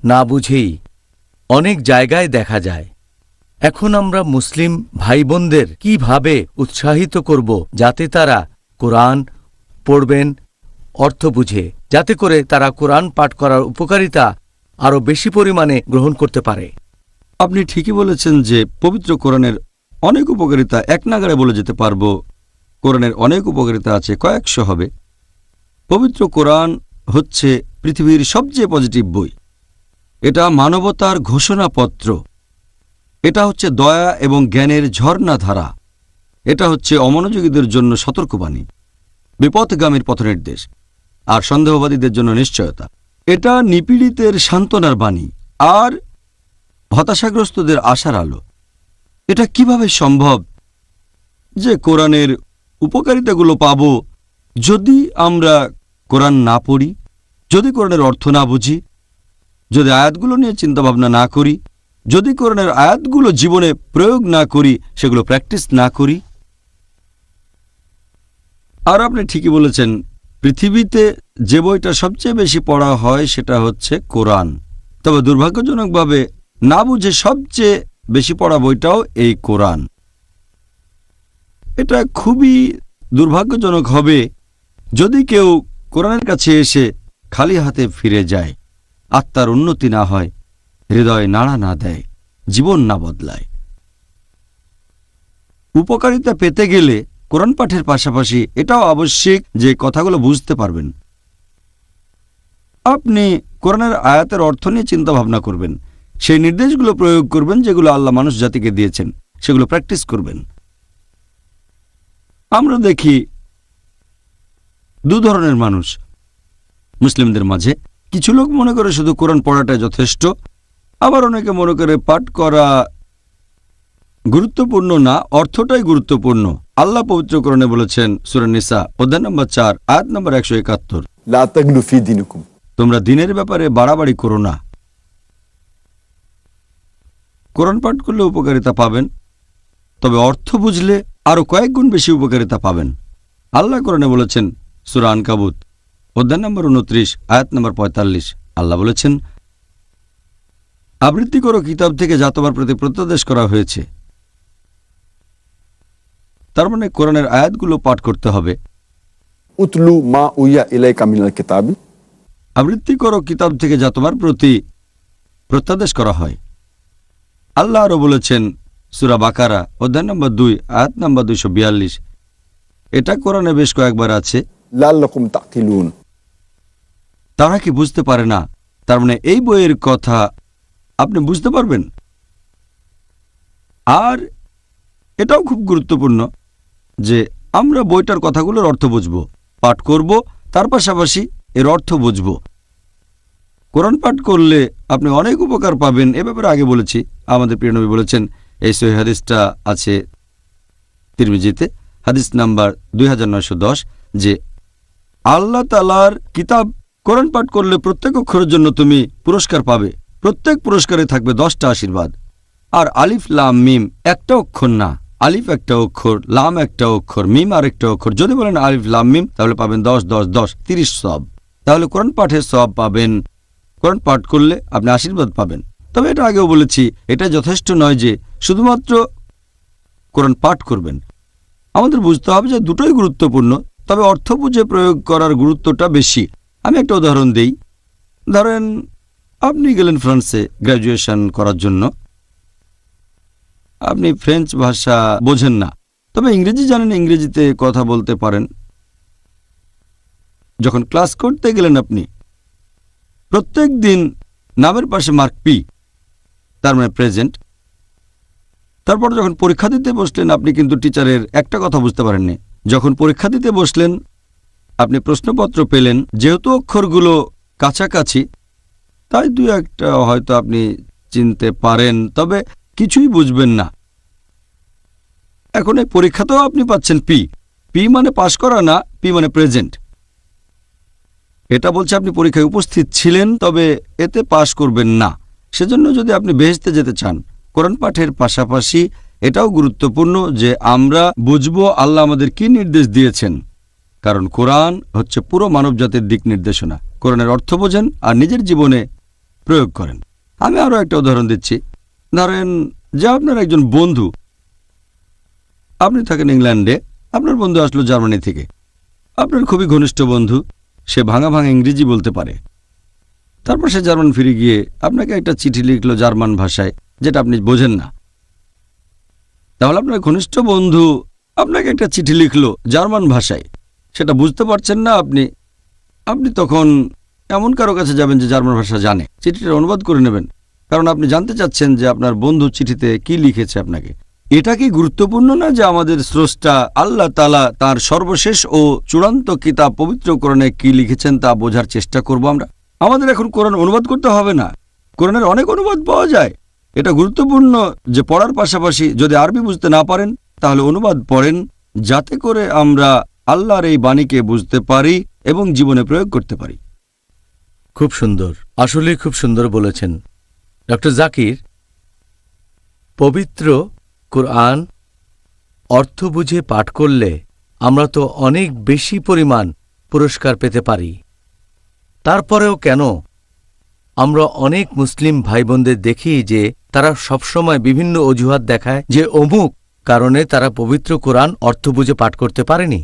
না বুঝেই। অনেক জায়গায় দেখা যায়। এখন আমরা মুসলিম ভাই বোনদের কিভাবে উৎসাহিত করব যাতে তারা কোরআন পড়বেন অর্থ বুঝে, যাতে করে তারা কোরআন পাঠ করার উপকারিতা আরও বেশি পরিমাণে গ্রহণ করতে পারে। আপনি ঠিকই বলেছেন যে পবিত্র কোরআনের অনেক উপকারিতা এক নাগাড়ে বলে যেতে পারবো। কোরআনের অনেক উপকারিতা আছে, কয়েকশো হবে। পবিত্র কোরআন হচ্ছে পৃথিবীর সবচেয়ে পজিটিভ বই। এটা মানবতার ঘোষণাপত্র। এটা হচ্ছে দয়া এবং জ্ঞানের ঝর্ণাধারা। এটা হচ্ছে অমনোযোগীদের জন্য সতর্কবাণী, বিপথগামীর পথনির্দেশ, আর সন্দেহবাদীদের জন্য নিশ্চয়তা। এটা নিপীড়িতের সান্ত্বনার বাণী আর হতাশাগ্রস্তদের আশার আলো। এটা কিভাবে সম্ভব যে কোরআনের উপকারিতাগুলো পাব যদি আমরা কোরআন না পড়ি, যদি কোরআনের অর্থ না বুঝি, যদি আয়াতগুলো নিয়ে চিন্তাভাবনা না করি, যদি কোরআনের আয়াতগুলো জীবনে প্রয়োগ না করি, সেগুলো প্র্যাকটিস না করি? আর আপনি ঠিকই বলেছেন, পৃথিবীতে যে বইটা সবচেয়ে বেশি পড়া হয় সেটা হচ্ছে কোরআন। তবে দুর্ভাগ্যজনকভাবে না বুঝে সবচেয়ে বেশি পড়া বইটাও এই কোরআন। এটা খুবই দুর্ভাগ্যজনক হবে যদি কেউ কোরআনের কাছে এসে খালি হাতে ফিরে যায়, আত্মার উন্নতি না হয়, হৃদয় নাড়া না দেয়, জীবন না বদলায়। উপকারিতা পেতে গেলে কোরআন পাঠের পাশাপাশি এটাও আবশ্যিক যে কথাগুলো বুঝতে পারবেন। আপনি কোরআনের আয়াতের অর্থ নিয়ে চিন্তা ভাবনা করবেন, সেই নির্দেশগুলো প্রয়োগ করবেন যেগুলো আল্লাহ মানুষ জাতিকে দিয়েছেন, সেগুলো প্র্যাকটিস করবেন। আমরা দেখি দু ধরনের মানুষ মুসলিমদের মাঝে। কিছু লোক মনে করে শুধু কোরআন পড়াটাই যথেষ্ট, আবার অনেকে মনে করে পাঠ করা গুরুত্বপূর্ণ না, অর্থটাই গুরুত্বপূর্ণ। আল্লাহ পবিত্র কোরআনে বলেছেন সূরা নিসা অধ্যায় নম্বর 4 আয়াত নম্বর 171, লা তাগলু ফি দীনিকুম। তোমরা দিনের ব্যাপারে বাড়াবাড়ি করো না। কোরআন পাঠ করলে উপকারিতা পাবেন, তবে অর্থ বুঝলে আরো কয়েক গুণ বেশি উপকারিতা পাবেন। আল্লাহ কোরআনে বলেছেন সূরা আনকাবুত অধ্যায় নম্বর 29 আয়াত নম্বর 45, আল্লাহ বলেছেন, আবৃত্তি করো কিতাব থেকে যা তোমার প্রতি প্রত্যাদেশ করা হয়েছে। তার মানে কোরআনের আয়াতগুলো পাঠ করতে হবে। উতলু মা উইয়া ইলাইকা মিনাল কিতাবি। আবৃত্তি করো কিতাব থেকে যা তোমার প্রতি প্রত্যাদেশ করা হয়। আল্লাহ আরও বলেছেন সূরা বাকারা অধ্যায় নম্বর 2 আয়াত নম্বর 242, এটা কোরআনে বেশ কয়েকবার আছে। লাল্লাকুম তাকিলুন। তারা কি বুঝতে পারে না? তার মানে এই বইয়ের কথা আপনি বুঝতে পারবেন। আর এটাও খুব গুরুত্বপূর্ণ যে আমরা বইটার কথাগুলোর অর্থ বুঝব, পাঠ করব, তার পাশাপাশি এর অর্থ বুঝব। কোরআন পাঠ করলে আপনি অনেক উপকার পাবেন, এ ব্যাপারে আগে বলেছি। আমাদের প্রিয় নবী বলেছেন, এই সহিহ হাদিসটা আছে তিরমিজিতে, হাদিস নাম্বার 2910, যে আল্লাহ তাআলার কিতাব কোরআন পাঠ করলে প্রত্যেক অক্ষরের জন্য তুমি পুরস্কার পাবে। প্রত্যেক পুরস্কারে থাকবে 10টা আশীর্বাদ। আর আলিফ লাম মিম একটা অক্ষর না, আলিফ একটা অক্ষর, লাম একটা অক্ষর, মিম আরেকটা অক্ষর। যদি বলেন আলিফ লাম মিম, তাহলে পাবেন 10 10 10 30 সওয়াব। তাহলে কোরআন পাঠের সওয়াব পাবেন। কোরআন পাঠ করলে আপনি আশীর্বাদ পাবেন। তবে এটা আগেও বলেছি, এটা যথেষ্ট নয় যে শুধুমাত্র কোরআন পাঠ করবেন। আমাদের বুঝতে হবে যে দুটোই গুরুত্বপূর্ণ, তবে অর্থ বুঝে প্রয়োগ করার গুরুত্বটা বেশি। আমি একটা উদাহরণ দেই। ধরেন আপনি গেলেন ফ্রান্সে গ্র্যাজুয়েশন করার জন্য। আপনি ফ্রেঞ্চ ভাষা বোঝেন না, তবে ইংরেজি জানেন, ইংরেজিতে কথা বলতে পারেন। যখন ক্লাস করতে গেলেন আপনি প্রত্যেক দিন নামের পাশে মার্ক পি, তার মানে প্রেজেন্ট। তারপর যখন পরীক্ষা দিতে বসলেন আপনি কিন্তু টিচারের একটা কথা বুঝতে পারেননি। যখন পরীক্ষা দিতে বসলেন আপনি প্রশ্নপত্র পেলেন, যেহেতু অক্ষরগুলো কাছাকাছি তাই দু একটা হয়তো আপনি চিনতে পারেন, তবে কিছুই বুঝবেন না। এখন এই পরীক্ষাতেও আপনি পাচ্ছেন পি। পি মানে পাশ করা না, পি মানে প্রেজেন্ট। এটা বলছে আপনি পরীক্ষায় উপস্থিত ছিলেন, তবে এতে পাশ করবেন না। সেজন্য যদি আপনি বেহেশতে যেতে চান, কোরআন পাঠের পাশাপাশি এটাও গুরুত্বপূর্ণ যে আমরা বুঝবো আল্লাহ আমাদের কি নির্দেশ দিয়েছেন। কারণ কোরআন হচ্ছে পুরো মানবজাতির দিক নির্দেশনা। কোরআনের অর্থ বোঝেন আর নিজের জীবনে প্রয়োগ করেন। আমি আরও একটা উদাহরণ দিচ্ছি। ধরেন যে আপনার একজন বন্ধু, আপনি থাকেন ইংল্যান্ডে, আপনার বন্ধু আসলো জার্মানি থেকে। আপনার খুবই ঘনিষ্ঠ বন্ধু, সে ভাঙা ভাঙা ইংরেজি বলতে পারে। তারপর সে জার্মান ফিরে গিয়ে আপনাকে একটা চিঠি লিখলো জার্মান ভাষায়, যেটা আপনি বোঝেন না। তাহলে আপনার ঘনিষ্ঠ বন্ধু আপনাকে একটা চিঠি লিখলো জার্মান ভাষায়, সেটা বুঝতে পারছেন না আপনি তখন এমন কারো কাছে যাবেন যে জার্মান ভাষা জানে, চিঠিটার অনুবাদ করে নেবেন, কারণ আপনি জানতে চাচ্ছেন যে আপনার বন্ধু চিঠিতে কি লিখেছে আপনাকে। এটা কি গুরুত্বপূর্ণ না যে আমাদের স্রষ্টা আল্লাহ তাআলা তার সর্বশেষ ও চূড়ান্ত কিতাব পবিত্র কোরআনে কি লিখেছেন তা বোঝার চেষ্টা করব আমরা। আমাদের এখন কোরআন অনুবাদ করতে হবে না, কোরআনের অনেক অনুবাদ পাওয়া যায়। এটা গুরুত্বপূর্ণ যে পড়ার পাশাপাশি যদি আরবি বুঝতে না পারেন তাহলে অনুবাদ পড়েন, যাতে করে আমরা আল্লাহর এই বাণীকে বুঝতে পারি এবং জীবনে প্রয়োগ করতে পারি। খুব সুন্দর, আসলে খুব সুন্দর বলেছেন ডক্টর জাকির। পবিত্র কুরআন অর্থ বুঝে পাঠ করলে আমরা তো অনেক বেশি পরিমাণ পুরস্কার পেতে পারি। তারপরেও কেন আমরা অনেক মুসলিম ভাইবোনদের দেখি যে তারা সবসময় বিভিন্ন অজুহাত দেখায় যে অমুক কারণে তারা পবিত্র কোরআন অর্থ বুঝে পাঠ করতে পারেনি।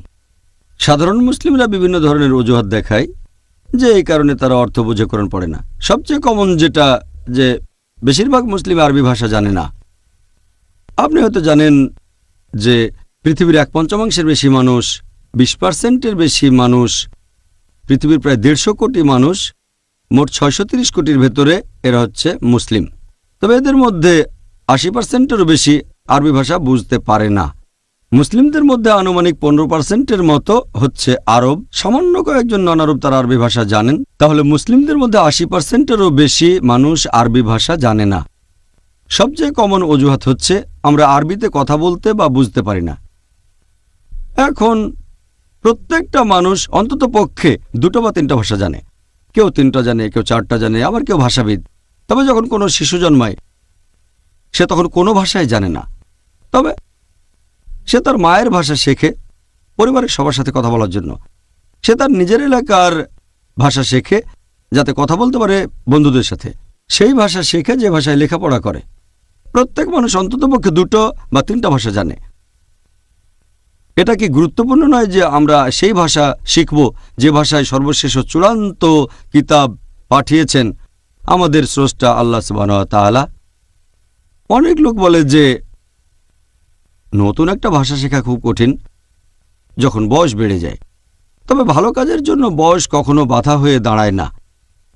সাধারণ মুসলিমরা বিভিন্ন ধরনের অজুহাত দেখায় যে এই কারণে তারা অর্থ বুঝে কোরআন পড়ে না। সবচেয়ে কমন যেটা, যে বেশিরভাগ মুসলিম আরবি ভাষা জানে না। আপনি হয়তো জানেন যে পৃথিবীর 1/5 বেশি মানুষ, 20% বেশি মানুষ, পৃথিবীর প্রায় 150 কোটি মানুষ, মোট 630 কোটির ভেতরে এরা হচ্ছে মুসলিম। তবে এদের মধ্যে 80%-এরও বেশি আরবি ভাষা বুঝতে পারে না। মুসলিমদের মধ্যে আনুমানিক 15%-এর মতো হচ্ছে আরব, সামান্য কয়েকজন নন আরব তারা আরবি ভাষা জানেন। তাহলে মুসলিমদের মধ্যে 80%-এরও বেশি মানুষ আরবি ভাষা জানে না। সবচেয়ে কমন অজুহাত হচ্ছে আমরা আরবিতে কথা বলতে বা বুঝতে পারি না। এখন প্রত্যেকটা মানুষ অন্তত পক্ষে 2 বা 3টা ভাষা জানে। কেউ 3টা জানে, কেউ 4টা জানে, আবার কেউ ভাষাবিদ। তবে যখন কোনো শিশু জন্মায় সে তখন কোনো ভাষাই জানে না, তবে সে তার মায়ের ভাষা শেখে পরিবারের সবার সাথে কথা বলার জন্য। সে তার নিজের এলাকার ভাষা শেখে যাতে কথা বলতে পারে বন্ধুদের সাথে। সেই ভাষা শেখে যে ভাষায় লেখাপড়া করে। প্রত্যেক মানুষ অন্ততপক্ষে 2 বা 3টা ভাষা জানে। এটা কি গুরুত্বপূর্ণ নয় যে আমরা সেই ভাষা শিখব যে ভাষায় সর্বশেষ ও চূড়ান্ত কিতাব পাঠিয়েছেন আমাদের স্রষ্টা আল্লাহ সুবহানাহু ওয়া তাআলা? অনেক লোক বলে যে নতুন একটা ভাষা শেখা খুব কঠিন যখন বয়স বেড়ে যায়। তবে ভালো কাজের জন্য বয়স কখনো বাধা হয়ে দাঁড়ায় না।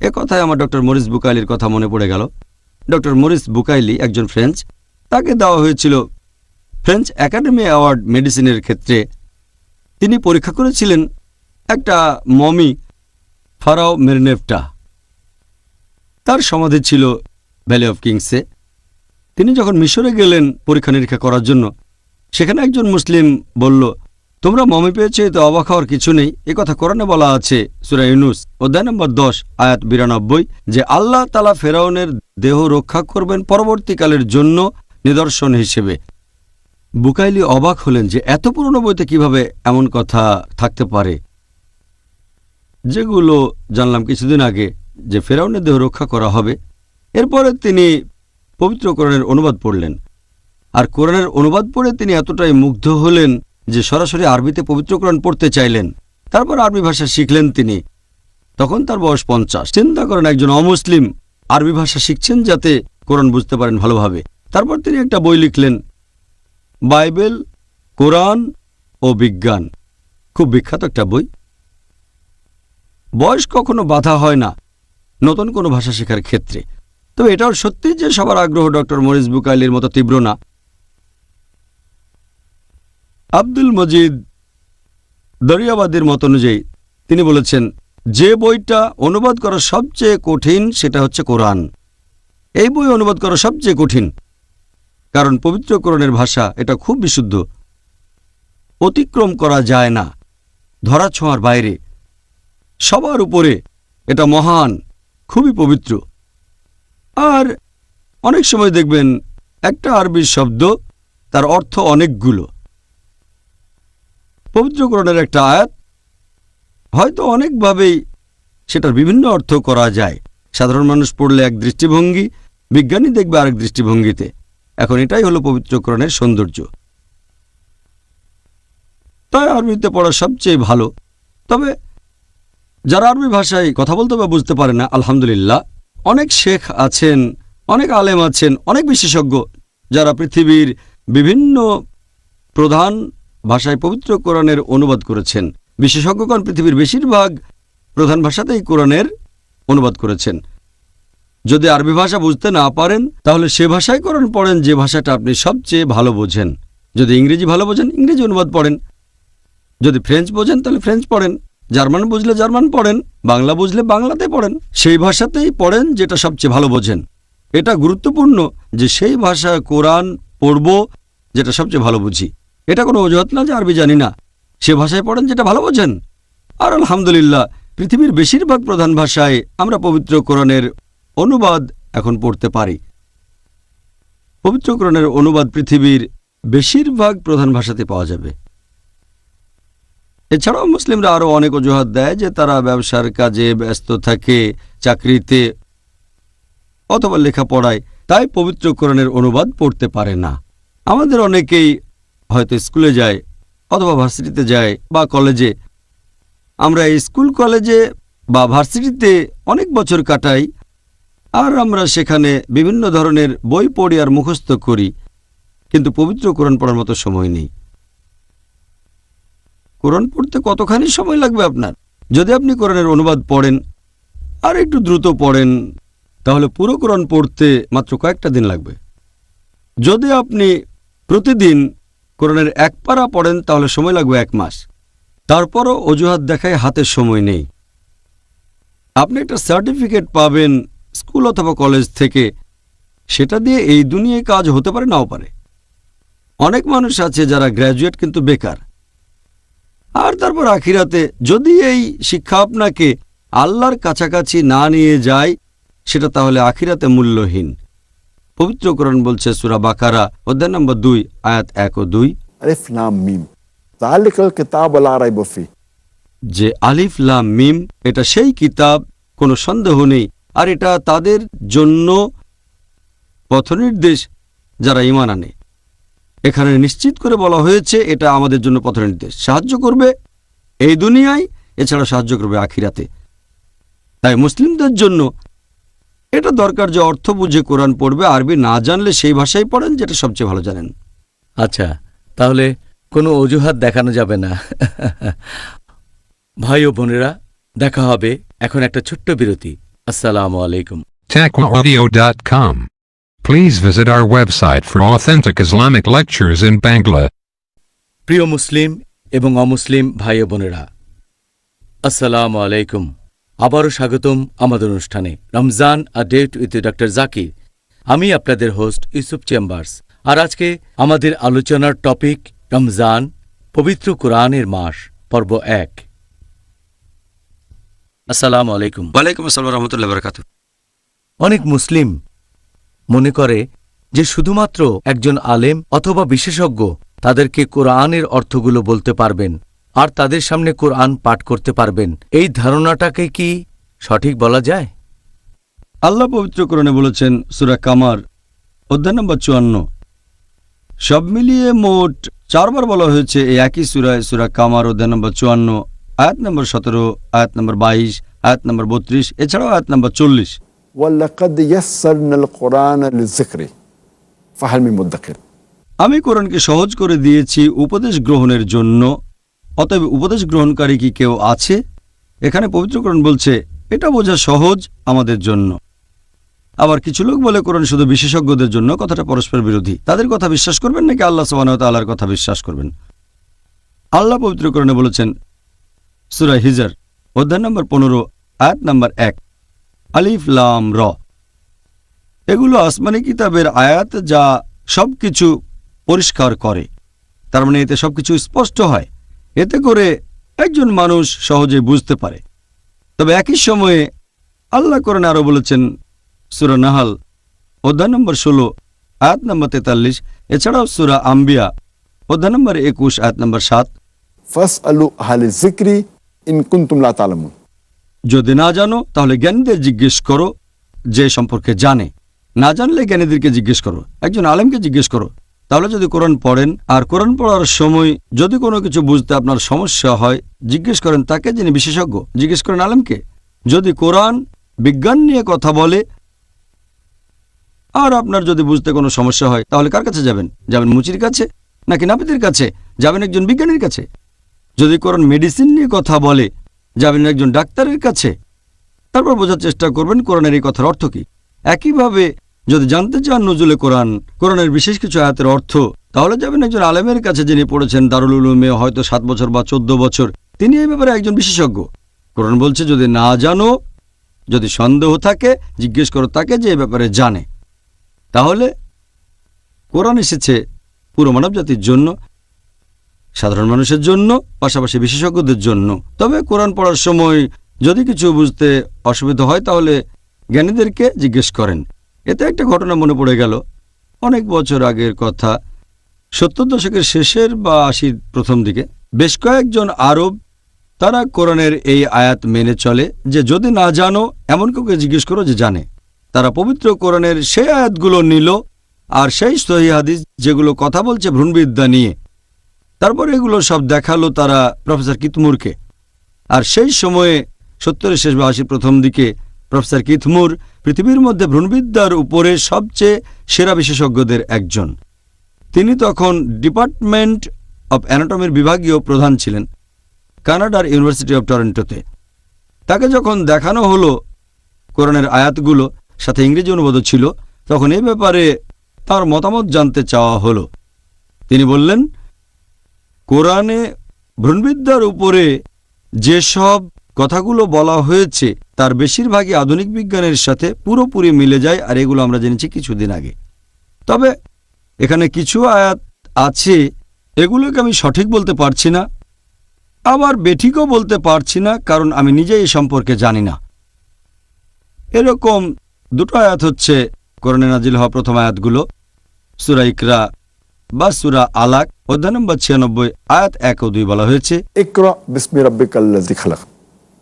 এ কথায় আমার ডক্টর মরিস বুকাইলির কথা মনে পড়ে গেল। ডক্টর মরিস বুকাইলি একজন ফ্রেঞ্চ, তাকে দেওয়া হয়েছিল ফ্রেঞ্চ একাডেমি অ্যাওয়ার্ড মেডিসিনের ক্ষেত্রে। তিনি পরীক্ষা করেছিলেন একটা মমি ফারাও মেরনেফটা, তার সমাধি ছিল ভ্যালি অফ কিংসে। তিনি যখন মিশরে গেলেন পরীক্ষা নিরীক্ষা করার জন্য, সেখানে একজন মুসলিম বলল, তোমরা মমি পেয়েছো, এতে অবাক হওয়ার কিছু নেই। কথা কোরআনে বলা আছে সূরা ইউনূস অধ্যায় নম্বর 10 আয়াত 92 যে আল্লাহ তাআলা ফেরাউনের দেহ রক্ষা করবেন পরবর্তীকালের জন্য নিদর্শন হিসেবে। বুকাইলি অবাক হলেন যে এত পুরনো বইতে কিভাবে এমন কথা থাকতে পারে, যেগুলো জানলাম কিছুদিন আগে যে ফেরাউনের দেহ রক্ষা করা হবে। এরপরে তিনি পবিত্র কোরআনের অনুবাদ পড়লেন, আর কোরআনের অনুবাদ পড়ে তিনি এতটাই মুগ্ধ হলেন যে সরাসরি আরবিতে পবিত্র কোরআন পড়তে চাইলেন। তারপর আরবি ভাষা শিখলেন তিনি। তখন তার বয়স 50। চিন্তা করেন, একজন অমুসলিম আরবি ভাষা শিখছেন যাতে কোরআন বুঝতে পারেন ভালোভাবে। তারপর তিনি একটা বই লিখলেন, বাইবেল, কোরআন ও বিজ্ঞান। খুব বিখ্যাত একটা বই। বয়স কখনো বাধা হয় না নতুন কোনো ভাষা শেখার ক্ষেত্রে। তবে এটাও সত্যি যে সবার আগ্রহ ডক্টর মরিস বুকাইলির মতো তীব্র না। আব্দুল মজিদ দরিয়াবাদীর মত অনুযায়ী তিনি বলেছেন, যে বইটা অনুবাদ করা সবচেয়ে কঠিন সেটা হচ্ছে কোরআন। এই বই অনুবাদ করা সবচেয়ে কঠিন, কারণ পবিত্র কোরআনের ভাষা এটা খুব বিশুদ্ধ, অতিক্রম করা যায় না, ধরাছোঁয়ার বাইরে, সবার উপরে। এটা মহান, খুবই পবিত্র। আর অনেক সময় দেখবেন একটা আরবি শব্দ তার অর্থ অনেকগুলো। পবিত্র কোরআনের একটা আয়াত হয়তো অনেকভাবেই সেটার বিভিন্ন অর্থ করা যায়। সাধারণ মানুষ পড়লে এক দৃষ্টিভঙ্গি, বিজ্ঞানী দেখবে আরেক দৃষ্টিভঙ্গিতে। এখন এটাই হলো পবিত্র কোরআনের সৌন্দর্য। তাই আরবিতে পড়া সবচেয়ে ভালো। তবে যারা আরবি ভাষায় কথা বলতে বা বুঝতে পারে না, আলহামদুলিল্লাহ অনেক শেখ আছেন, অনেক আলেম আছেন, অনেক বিশেষজ্ঞ যারা পৃথিবীর বিভিন্ন প্রধান ভাষায় পবিত্র কোরআনের অনুবাদ করেছেন। বিশেষজ্ঞগণ পৃথিবীর বেশিরভাগ প্রধান ভাষাতেই কোরআনের অনুবাদ করেছেন। যদি আরবি ভাষা বুঝতে না পারেন তাহলে সে ভাষায় কোরআন পড়েন যে ভাষাটা আপনি সবচেয়ে ভালো বোঝেন। যদি ইংরেজি ভালো বোঝেন ইংরেজি অনুবাদ পড়েন, যদি ফ্রেঞ্চ বোঝেন তাহলে ফ্রেঞ্চ পড়েন, জার্মান বুঝলে জার্মান পড়েন, বাংলা বুঝলে বাংলাতে পড়েন। সেই ভাষাতেই পড়েন যেটা সবচেয়ে ভালো বোঝেন। এটা গুরুত্বপূর্ণ যে সেই ভাষায় কোরআন পড়ব যেটা সবচেয়ে ভালো বুঝি। এটা কোনো অজুহাত না যে আরবি জানি না, সে ভাষায় পড়েন যেটা ভালো বোঝেন। আর আলহামদুলিল্লাহ পৃথিবীর বেশিরভাগ প্রধান ভাষায় আমরা পবিত্র কোরআনের অনুবাদ এখন পড়তে পারি। পবিত্র কোরআনের অনুবাদ পৃথিবীর বেশিরভাগ প্রধান ভাষাতে পাওয়া যাবে। এছাড়াও মুসলিমরা আরও অনেক অজুহাত দেয় যে তারা ব্যবসার কাজে ব্যস্ত থাকে, চাকরিতে অথবা লেখাপড়ায়, তাই পবিত্র কোরআনের অনুবাদ পড়তে পারে না। আমাদের অনেকেই হয়তো স্কুলে যায় অথবা ভার্সিটিতে যায় বা কলেজে। আমরা এই স্কুল কলেজে বা ভার্সিটিতে অনেক বছর কাটাই, আর আমরা সেখানে বিভিন্ন ধরনের বই পড়ি আর মুখস্থ করি, কিন্তু পবিত্র কোরআন পড়ার মতো সময় নেই। কোরআন পড়তে কতখানি সময় লাগবে আপনার? যদি আপনি কোরআনের অনুবাদ পড়েন আর একটু দ্রুত পড়েন তাহলে পুরো কোরআন পড়তে মাত্র কয়েকটা দিন লাগবে। যদি আপনি প্রতিদিন কোরআনের এক পারা পড়েন তাহলে সময় লাগবে 1 মাস। তারপরও অজুহাত দেখায় হাতে সময় নেই। আপনি একটা সার্টিফিকেট পাবেন স্কুল অথবা কলেজ থেকে, সেটা দিয়ে এই দুনিয়ায় কাজ হতে পারে নাও পারে। অনেক মানুষ আছে যারা গ্র্যাজুয়েট কিন্তু বেকার। আর তারপর আখিরাতে যদি এই শিক্ষা আপনাকে আল্লাহর কাছাকাছি না নিয়ে যায় সেটা তাহলে আখিরাতে মূল্যহীন। পবিত্র কোরআন বলছে সূরা বাকারা অধ্যায় নম্বর 2 আয়াত 1 ও 2, আলিফ লাম মিম যালিকাল কিতাবু লা রাইবা ফিহি, যে আলিফ লাম মিম এটা সেই কিতাব, কোনো সন্দেহ নেই। আর এটা তাদের জন্য পথনির্দেশ যারা ঈমান আনে। এখানে নিশ্চিত করে বলা হয়েছে এটা আমাদের জন্য পথনির্দেশ, সাহায্য করবে এই দুনিয়ায়, এছাড়া সাহায্য করবে আখিরাতে। তাই মুসলিমদের জন্য এটা দরকার যে অর্থ বুঝে কোরআন পড়বে। আরবি না জানলে সেই ভাষায় পড়েন যেটা সবচেয়ে ভালো জানেন। আচ্ছা, তাহলে কোনো অজুহাত দেখানো যাবে না। ভাই ও বোনেরা, দেখা হবে এখন একটা ছোট্ট বিরতি। আসসালামু আলাইকুম। TechWaudio.com. Please visit our website for authentic Islamic lectures in Bangla. প্রিয় মুসলিম এবং অমুসলিম ভাই ও বোনেরা, আসসালামু আলাইকুম। আবারও স্বাগতম আমাদের অনুষ্ঠানে Ramzan a date with doctor Zakir. আমি আপনাদের হোস্ট ইউসুফ চেম্বার্স। আর আজকে আমাদের আলোচনার টপিক রমজান, পবিত্র কোরআনের মাস, পর্ব 1। আসসালামু আলাইকুম। ওয়ালাইকুম আসসালাম রহমতুল্লাহ বরকাত। অনেক মুসলিম মনে করে যে শুধুমাত্র একজন আলেম অথবা বিশেষজ্ঞ তাদেরকে কোরআনের অর্থগুলো বলতে পারবেন আর তাদের সামনে কোরআন পাঠ করতে পারবেন। এই ধারণাটাকে কি সঠিক বলা যায়? আল্লাহ পবিত্র কোরআনে বলেছেন সূরা কামার অধ্যায় নম্বর 54, সব মিলিয়ে মোট 4 বার বলা হয়েছে এই একই সূরায়, সূরা কামার অধ্যায় নম্বর 54, আয়াত নম্বর 17, আয়াত নম্বর 22, আয়াত নম্বর 32, এছাড়াও আয়াত নম্বর 40। ওয়ালাকাদ ইয়াসসারনাল কুরআনা লিযিকরি ফাহাল মিন মুদ্দাকির। আমি কোরআনকে সহজ করে দিয়েছি উপদেশ গ্রহণের জন্য, অতএব উপদেশ গ্রহণকারী কি কেউ আছে? এখানে পবিত্র কোরআন বলছে এটা বোঝা সহজ আমাদের জন্য। আবার কিছু লোক বলে কোরআন শুধু বিশেষজ্ঞদের জন্য। কথাটা পরস্পর বিরোধী। তাদের কথা বিশ্বাস করবেন নাকি আল্লাহ সুবহানাহু ওয়া তাআলার কথা বিশ্বাস করবেন? আল্লাহ পবিত্র কোরআনে বলেছেন সূরা হিজর অধ্যায় নম্বর 15, আয়াত নম্বর 1, আলিফ লাম র। এগুলো আসমানি কিতাবের আয়াত যা সবকিছু পরিষ্কার করে। তার মানে এতে সবকিছু স্পষ্ট হয়, এতে করে একজন মানুষ সহজে বুঝতে পারে। তবে একই সময়ে আল্লাহ কোরআনে আরো বলেছেন সূরা নাহাল অধ্যায় নম্বর 16, আয়াত নম্বর 43, এছাড়াও সূরা আম্বিয়া অধ্যায় নম্বর 21, আয়াত নম্বর 7, ফাসআলু আহলা যিকরি ইন কুনতুম লা তা'লামুন। যদি না জানো তাহলে জ্ঞানীদের জিজ্ঞেস করো যে সম্পর্কে জানে। না জানলে জ্ঞানীদেরকে জিজ্ঞেস করো, একজন আলেমকে জিজ্ঞেস করো। তাহলে যদি কোরআন পড়েন আর কোরআন পড়ার সময় যদি কোনো কিছু বুঝতে আপনার সমস্যা হয়, জিজ্ঞেস করেন তাকে যিনি বিশেষজ্ঞ, জিজ্ঞেস করেন আলেমকে। যদি কোরআন বিজ্ঞান নিয়ে কথা বলে আর আপনার যদি বুঝতে কোনো সমস্যা হয়, তাহলে কার কাছে যাবেন? যাবেন মুচির কাছে নাকি নাপিতের কাছে? যাবেন একজন বিজ্ঞানীর কাছে। যদি কোরআন মেডিসিন নিয়ে কথা বলে, যাবেন একজন ডাক্তারের কাছে। তারপর বোঝার চেষ্টা করবেন কোরআনের এই কথার অর্থ কি। একইভাবে যদি জানতে চান নজুলে কোরআনের বিশেষ কিছু আয়াতের অর্থ, তাহলে যাবেন একজন আলেমের কাছে যিনি পড়েছেন দারুল উলুমে হয়তো 7 বছর বা 14 বছর। তিনি এই ব্যাপারে একজন বিশেষজ্ঞ। কোরআন বলছে যদি না জানো, যদি সন্দেহ থাকে, জিজ্ঞেস করো তাকে যে এই ব্যাপারে জানে। তাহলে কোরআন এসেছে পুরো মানবজাতির জন্য, সাধারণ মানুষের জন্য, পাশাপাশি বিশেষজ্ঞদের জন্য। তবে কোরআন পড়ার সময় যদি কিছু বুঝতে অসুবিধা হয় তাহলে জ্ঞানীদেরকে জিজ্ঞেস করেন। এতে একটা ঘটনা মনে পড়ে গেল, অনেক বছর আগের কথা, 70 দশকের শেষের বা 80 প্রথম দিকে বেশ কয়েকজন আরব তারা কোরআনের এই আয়াত মেনে চলে যে যদি না জানো এমন কাউকে জিজ্ঞেস করো যে জানে। তারা পবিত্র কোরআনের সেই আয়াতগুলো নিল আর সেই সহিহ হাদিস যেগুলো কথা বলছে ভ্রূণবিদ্যা নিয়ে, তারপর এগুলো সব দেখালো তারা প্রফেসর কিতমুরকে। আর সেই সময়ে 70-এর শেষ বা 80 প্রথম দিকে প্রফেসর কিতমুর পৃথিবীর মধ্যে ভ্রূণবিদ্যার উপরে সবচেয়ে সেরা বিশেষজ্ঞদের একজন। তিনি তখন ডিপার্টমেন্ট অব অ্যানাটমির বিভাগীয় প্রধান ছিলেন কানাডার ইউনিভার্সিটি অব টরন্টোতে। তাকে যখন দেখানো হলো কোরআনের আয়াতগুলো, সাথে ইংরেজি অনুবাদও ছিল, তখন এই ব্যাপারে তার মতামত জানতে চাওয়া হলো। তিনি বললেন কোরআনে ভ্রূণবিদ্যার উপরে যেসব কথাগুলো বলা হয়েছে তার বেশিরভাগই আধুনিক বিজ্ঞানের সাথে পুরোপুরি মিলে যায়, আর এগুলো আমরা জেনেছি কিছুদিন আগে। তবে এখানে কিছু আয়াত আছে এগুলোকে আমি সঠিক বলতে পারছি না, আবার বেঠিকও বলতে পারছি না, কারণ আমি নিজে এই সম্পর্কে জানি না। এরকম দুটো আয়াত হচ্ছে কোরআনে নাজিল হওয়া প্রথম আয়াতগুলো, সূরা ইকরা বা সূরা আলাক অধ্যায় নম্বর 96 আয়াত 1 ও 2 বলা হয়েছে ইকরা বিসমি রাব্বিকাল্লাযী খালাক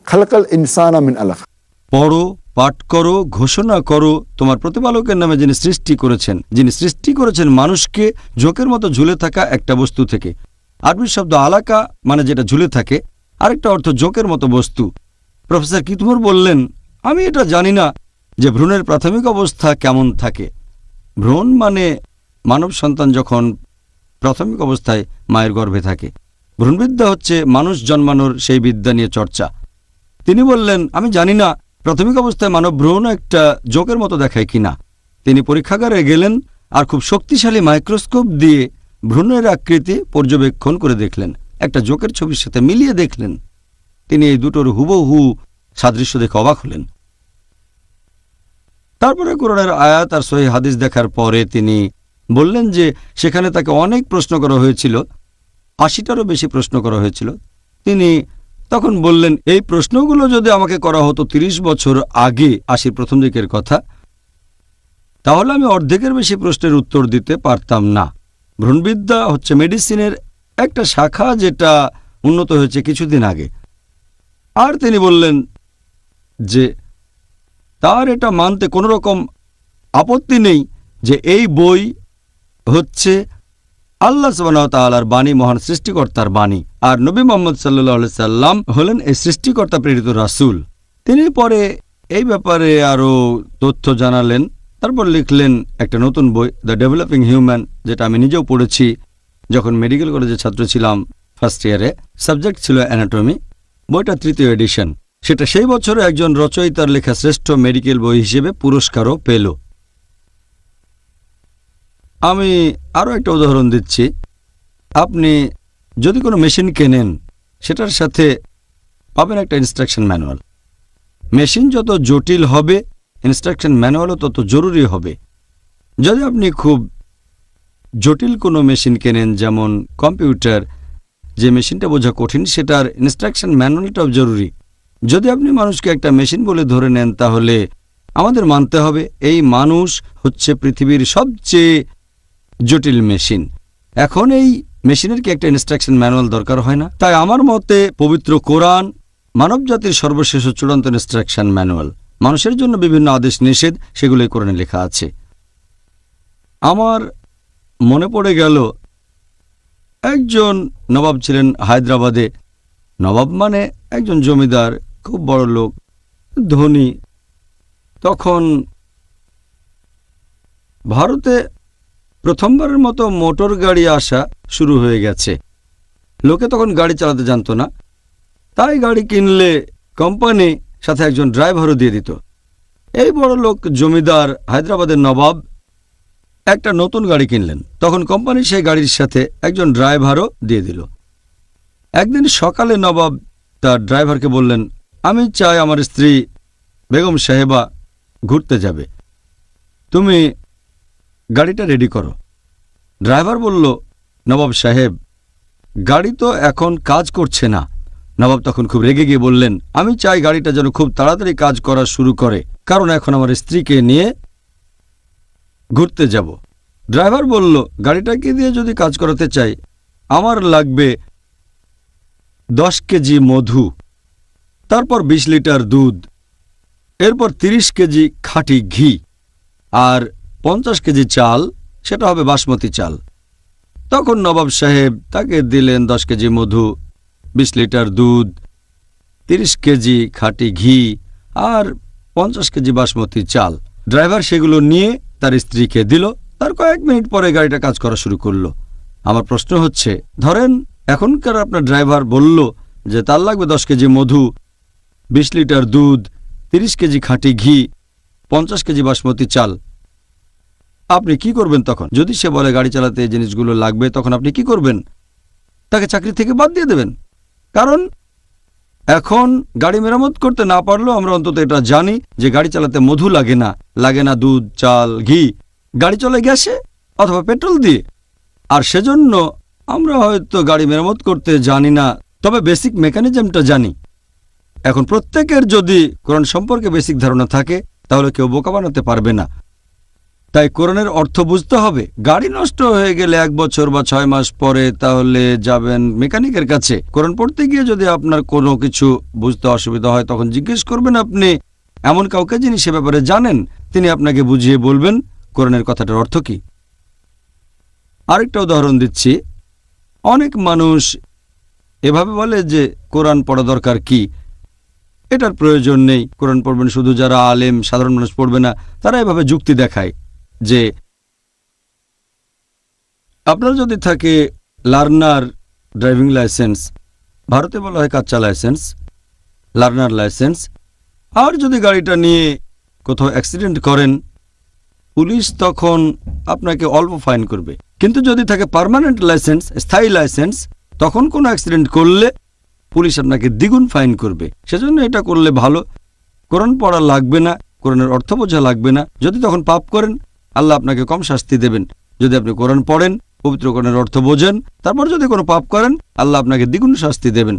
খালাকাল ইনসানা মিন আলাক। পড়ো, পাঠ করো, ঘোষণা করো তোমার প্রতিপালকের নামে যিনি সৃষ্টি করেছেন মানুষকে ঝোঁকের মতো ঝুলে থাকা একটা বস্তু থেকে। আরবি শব্দ আলাকা মানে যেটা ঝুলে থাকে, আরেকটা অর্থ ঝোঁকের মতো বস্তু। প্রফেসর কিতমুর বললেন আমি এটা জানি না যে ভ্রূণের প্রাথমিক অবস্থা কেমন থাকে। ভ্রূণ মানে মানব সন্তান যখন প্রাথমিক অবস্থায় মায়ের গর্ভে থাকে। ভ্রূণবিদ্যা হচ্ছে মানুষ জন্মানোর সেই বিদ্যা নিয়ে চর্চা। তিনি বললেন আমি জানি না প্রাথমিক অবস্থায় মানব ভ্রূণ একটা জোকের মতো দেখায় কিনা। তিনি পরীক্ষাগারে গেলেন আর খুব শক্তিশালী মাইক্রোস্কোপ দিয়ে ভ্রূণের আকৃতি পর্যবেক্ষণ করে দেখলেন, একটা জোকের ছবির সাথে মিলিয়ে দেখলেন। তিনি এই দুটোর হুবহু সাদৃশ্য দেখে অবাক হলেন। তারপরে কোরআনের আয়াত আর সহিহ হাদিস দেখার পরে তিনি বললেন যে সেখানে তাকে অনেক প্রশ্ন করা হয়েছিল, ৮০টারও বেশি প্রশ্ন করা হয়েছিল। তিনি তখন বললেন, এই প্রশ্নগুলো যদি আমাকে করা হতো ৩০ বছর আগে, ৮০ প্রথম দিকের কথা, তাহলে আমি অর্ধেকের বেশি প্রশ্নের উত্তর দিতে পারতাম না। ভ্রূণবিদ্যা হচ্ছে মেডিসিনের একটা শাখা যেটা উন্নত হয়েছে কিছুদিন আগে। আর তিনি বললেন যে তার এটা মানতে কোনো রকম আপত্তি নেই যে এই বই হচ্ছে আল্লাহ সুবহানাহু ওয়া তাআলার বাণী, মহান সৃষ্টিকর্তার বাণী, আর নবী মুহাম্মদ সাল্লাল্লাহু আলাইহি সাল্লাম হলেন এই সৃষ্টিকর্তা প্রেরিত রাসূল। তিনি পরে এই ব্যাপারে আরও তথ্য জানালেন। তারপর লিখলেন একটা নতুন বই, দ্য ডেভেলপিং হিউম্যান, যেটা আমি নিজেও পড়েছি যখন মেডিকেল কলেজে ছাত্র ছিলাম ফার্স্ট ইয়ারে। সাবজেক্ট ছিল অ্যানাটমি। বইটা ৩য় এডিশন। সেটা সেই বছরে একজন রচয়িতার লেখা শ্রেষ্ঠ মেডিকেল বই হিসেবে পুরস্কারও পেল। আমি আরও একটা উদাহরণ দিচ্ছি। আপনি যদি কোনো মেশিন কেনেন, সেটার সাথে পাবেন একটা ইনস্ট্রাকশন ম্যানুয়াল। মেশিন যত জটিল হবে, ইনস্ট্রাকশন ম্যানুয়ালও তত জরুরি হবে। যদি আপনি খুব জটিল কোনো মেশিন কেনেন, যেমন কম্পিউটার, যে মেশিনটা বোঝা কঠিন, সেটার ইনস্ট্রাকশন ম্যানুয়ালটাও জরুরি। যদি আপনি মানুষকে একটা মেশিন বলে ধরে নেন, তাহলে আমাদের মানতে হবে এই মানুষ হচ্ছে পৃথিবীর সবচেয়ে জটিল মেশিন। এখন এই মেশিনের কি একটা ইনস্ট্রাকশন ম্যানুয়াল দরকার হয় না? তাই আমার মতে পবিত্র কোরআন মানবজাতির সর্বশেষ ও চূড়ান্ত ইনস্ট্রাকশন ম্যানুয়াল। মানুষের জন্য বিভিন্ন আদেশ নিষেধ, সেগুলোই কোরআনে লেখা আছে। আমার মনে পড়ে গেল, একজন নবাব ছিলেন হায়দ্রাবাদে। নবাব মানে একজন জমিদার, খুব বড় লোক, ধনী। তখন ভারতে প্রথমবারের মতো মোটর গাড়ি আসা শুরু হয়ে গেছে। লোকে তখন গাড়ি চালাতে জানতো না, তাই গাড়ি কিনলে কোম্পানি সাথে একজন ড্রাইভারও দিয়ে দিত। এই বড় লোক জমিদার হায়দ্রাবাদের নবাব একটা নতুন গাড়ি কিনলেন। তখন কোম্পানি সেই গাড়ির সাথে একজন ড্রাইভারও দিয়ে দিল। একদিন সকালে নবাব তার ড্রাইভারকে বললেন, আমি চাই আমার স্ত্রী বেগম সাহেবা ঘুরতে যাবে, তুমি গাড়িটা রেডি করো। ড্রাইভার বলল, নবাব সাহেব, গাড়ি তো এখন কাজ করছে না। নবাব তখন খুব রেগে গিয়ে বললেন, আমি চাই গাড়িটা যেন খুব তাড়াতাড়ি কাজ করা শুরু করে, কারণ এখন আমার স্ত্রীকে নিয়ে ঘুরতে যাব। ড্রাইভার বলল, গাড়িটাকে দিয়ে যদি কাজ করাতে চাই, আমার লাগবে 10 কেজি মধু, তারপর 20 লিটার দুধ, এরপর 30 কেজি খাঁটি ঘি, আর 50 কেজি চাল, সেটা হবে বাসমতি চাল। তখন নবাব সাহেব তাকে দিলেন 10 কেজি মধু, 20 লিটার দুধ, 30 কেজি খাঁটি ঘি আর 50 কেজি বাসমতি চাল। ড্রাইভার সেগুলো নিয়ে তার স্ত্রীকে দিল। তার কয়েক মিনিট পরে গাড়িটা কাজ করা শুরু করলো। আমার প্রশ্ন হচ্ছে, ধরেন এখনকার আপনার ড্রাইভার বলল যে তার লাগবে 10 কেজি মধু, 20 লিটার দুধ, 30 কেজি খাঁটি ঘি, 50 কেজি বাসমতি চাল। আপনি কি করবেন তখন? যদি সে বলে গাড়ি চালাতে এই জিনিসগুলো লাগবে, তখন আপনি কি করবেন? তাকে চাকরি থেকে বাদ দিয়ে দেবেন। কারণ এখন গাড়ি মেরামত করতে না পারলেও আমরা অন্তত এটা জানি যে গাড়ি চালাতে মধু লাগে না, লাগে না দুধ, চাল, ঘি। গাড়ি চলে গ্যাসে অথবা পেট্রোল দিয়ে। আর সেজন্য আমরা হয়তো গাড়ি মেরামত করতে জানি না, তবে বেসিক মেকানিজমটা জানি। এখন প্রত্যেকের যদি কোরআন সম্পর্কে বেসিক ধারণা থাকে, তাহলে কেউ বোকা বানাতে পারবে না। তাই কোরআনের অর্থ বুঝতে হবে। গাড়ি নষ্ট হয়ে গেলে 1 বছর বা 6 মাস পরে তাহলে যাবেন মেকানিকের কাছে। কোরআন পড়তে গিয়ে যদি আপনার কোনো কিছু বুঝতে অসুবিধা হয়, তখন জিজ্ঞেস করবেন আপনি এমন কাউকে যিনি সে ব্যাপারে জানেন, তিনি আপনাকে বুঝিয়ে বলবেন কোরআনের কথাটার অর্থ কি। আরেকটা উদাহরণ দিচ্ছি। অনেক মানুষ এভাবে বলে যে কোরআন পড়া দরকার কি, এটার প্রয়োজন নেই, কোরআন পড়বেন শুধু যারা আলেম, সাধারণ মানুষ পড়বে না। তারা এভাবে যুক্তি দেখায় যে আপনার যদি থাকে লার্নার ড্রাইভিং লাইসেন্স, ভারতে বলা হয় কাচ্চা লাইসেন্স, লার্নার লাইসেন্স, আর যদি গাড়িটা নিয়ে কোথাও অ্যাক্সিডেন্ট করেন, পুলিশ তখন আপনাকে অল্প ফাইন করবে। কিন্তু যদি থাকে পার্মানেন্ট লাইসেন্স, স্থায়ী লাইসেন্স, তখন কোনো অ্যাক্সিডেন্ট করলে পুলিশ আপনাকে দ্বিগুণ ফাইন করবে। সেজন্য এটা করলে ভালো। কোরআন পড়া লাগবে না, কোরআনের অর্থ বোঝা লাগবে না। যদি তখন পাপ করেন আল্লাহ আপনাকে কম শাস্তি দেবেন। যদি আপনি কোরআন পড়েন, পবিত্র কোরআনের অর্থ বোঝেন, তারপর যদি কোনো পাপ করেন আল্লাহ আপনাকে দ্বিগুণ শাস্তি দেবেন।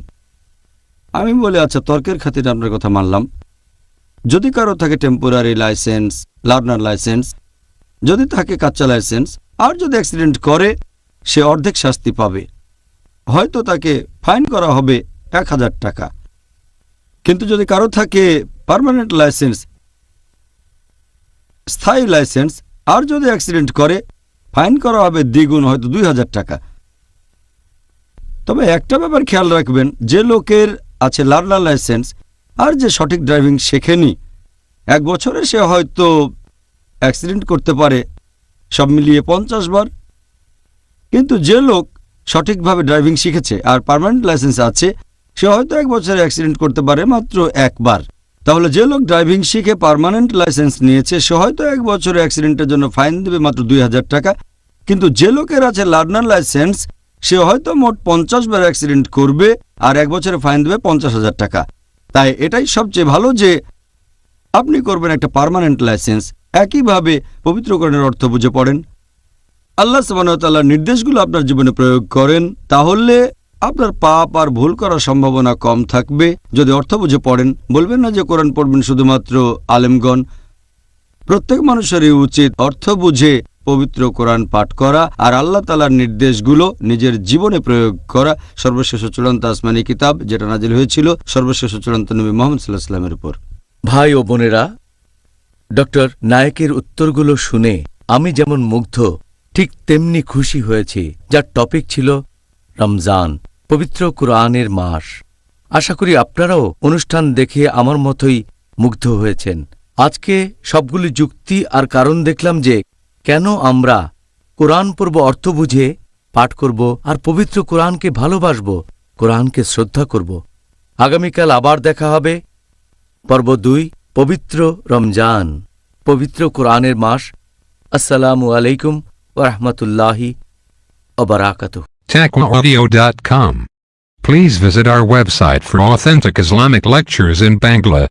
আমি বলি আচ্ছা, তর্কের খাতিরে আপনার কথা মানলাম। যদি কারো থাকে টেম্পোরারি লাইসেন্স, লার্নার লাইসেন্স, যদি থাকে কাঁচা লাইসেন্স, আর যদি অ্যাক্সিডেন্ট করে সে অর্ধেক শাস্তি পাবে। হয়তো তাকে ফাইন করা হবে 1000 টাকা। কিন্তু যদি কারো থাকে পার্মানেন্ট লাইসেন্স, স্থায়ী লাইসেন্স, আর যদি অ্যাক্সিডেন্ট করে ফাইন করা হবে দ্বিগুণ, হয়তো 2000 টাকা। তবে একটা ব্যাপার খেয়াল রাখবেন, যে লোকের আছে লার্নার লাইসেন্স আর যে সঠিক ড্রাইভিং শেখেনি, 1 বছরে সে হয়তো অ্যাক্সিডেন্ট করতে পারে সব মিলিয়ে 50 বার। কিন্তু যে লোক সঠিকভাবে ড্রাইভিং শিখেছে আর পার্মানেন্ট লাইসেন্স আছে, সে হয়তো 1 বছরে অ্যাক্সিডেন্ট করতে পারে মাত্র 1 বার। তাহলে যে লোক ড্রাইভিং শিখে পার্মানেন্ট লাইসেন্স নিয়েছে, সে হয়তো 1 বছরে অ্যাক্সিডেন্টের জন্য ফাইন দেবে মাত্র 2000 টাকা। কিন্তু যে লোকের আছে লার্নার লাইসেন্স, সে হয়তো মোট 50 বার অ্যাক্সিডেন্ট করবে আর 1 বছরে ফাইন দেবে 50,000 টাকা। তাই এটাই সবচেয়ে ভালো যে আপনি করবেন একটা পার্মানেন্ট লাইসেন্স। একইভাবে পবিত্র কোরআনের অর্থ বুঝে পড়েন, আল্লাহ সুবহানাহু ওয়া তাআলার নির্দেশগুলো আপনার জীবনে প্রয়োগ করেন, তাহলে আপনার পাপ আর ভুল করার সম্ভাবনা কম থাকবে। যদি অর্থ বুঝে পড়েন, বলবেন না যে কোরআন পড়বেন শুধুমাত্র আলেমগণ। প্রত্যেক মানুষেরই উচিত অর্থ বুঝে পবিত্র কোরআন পাঠ করা আর আল্লাহ তাআলার নির্দেশগুলো নিজের জীবনে প্রয়োগ করা। সর্বশেষ চূড়ান্ত আসমানি কিতাব যেটা নাজিল হয়েছিল সর্বশেষ চূড়ান্ত নবী মুহাম্মদ সাল্লাল্লাহু আলাইহি ওয়াসাল্লামের উপর। ভাই ও বোনেরা, ডক্টর নায়েকের উত্তরগুলো শুনে আমি যেমন মুগ্ধ, ঠিক তেমনি খুশি হয়েছি। যার টপিক ছিল রমজান, পবিত্র কুরআনের মাস। আশা করি আপনারাও অনুষ্ঠান দেখে আমার মতোই মুগ্ধ হয়েছেন। আজকে সবগুলি যুক্তি আর কারণ দেখলাম যে কেন আমরা কোরআন পড়ব, অর্থ বুঝে পাঠ করব আর পবিত্র কোরআনকে ভালোবাসব, কোরআনকে শ্রদ্ধা করব। আগামীকাল আবার দেখা হবে। পর্ব 2, পবিত্র রমজান, পবিত্র কোরআনের মাস। আসসালামু আলাইকুম ওয়া রাহমাতুল্লাহি ওয়া বারাকাতুহু। TaqwaAudio.com. Please visit our website for authentic Islamic lectures in Bangla.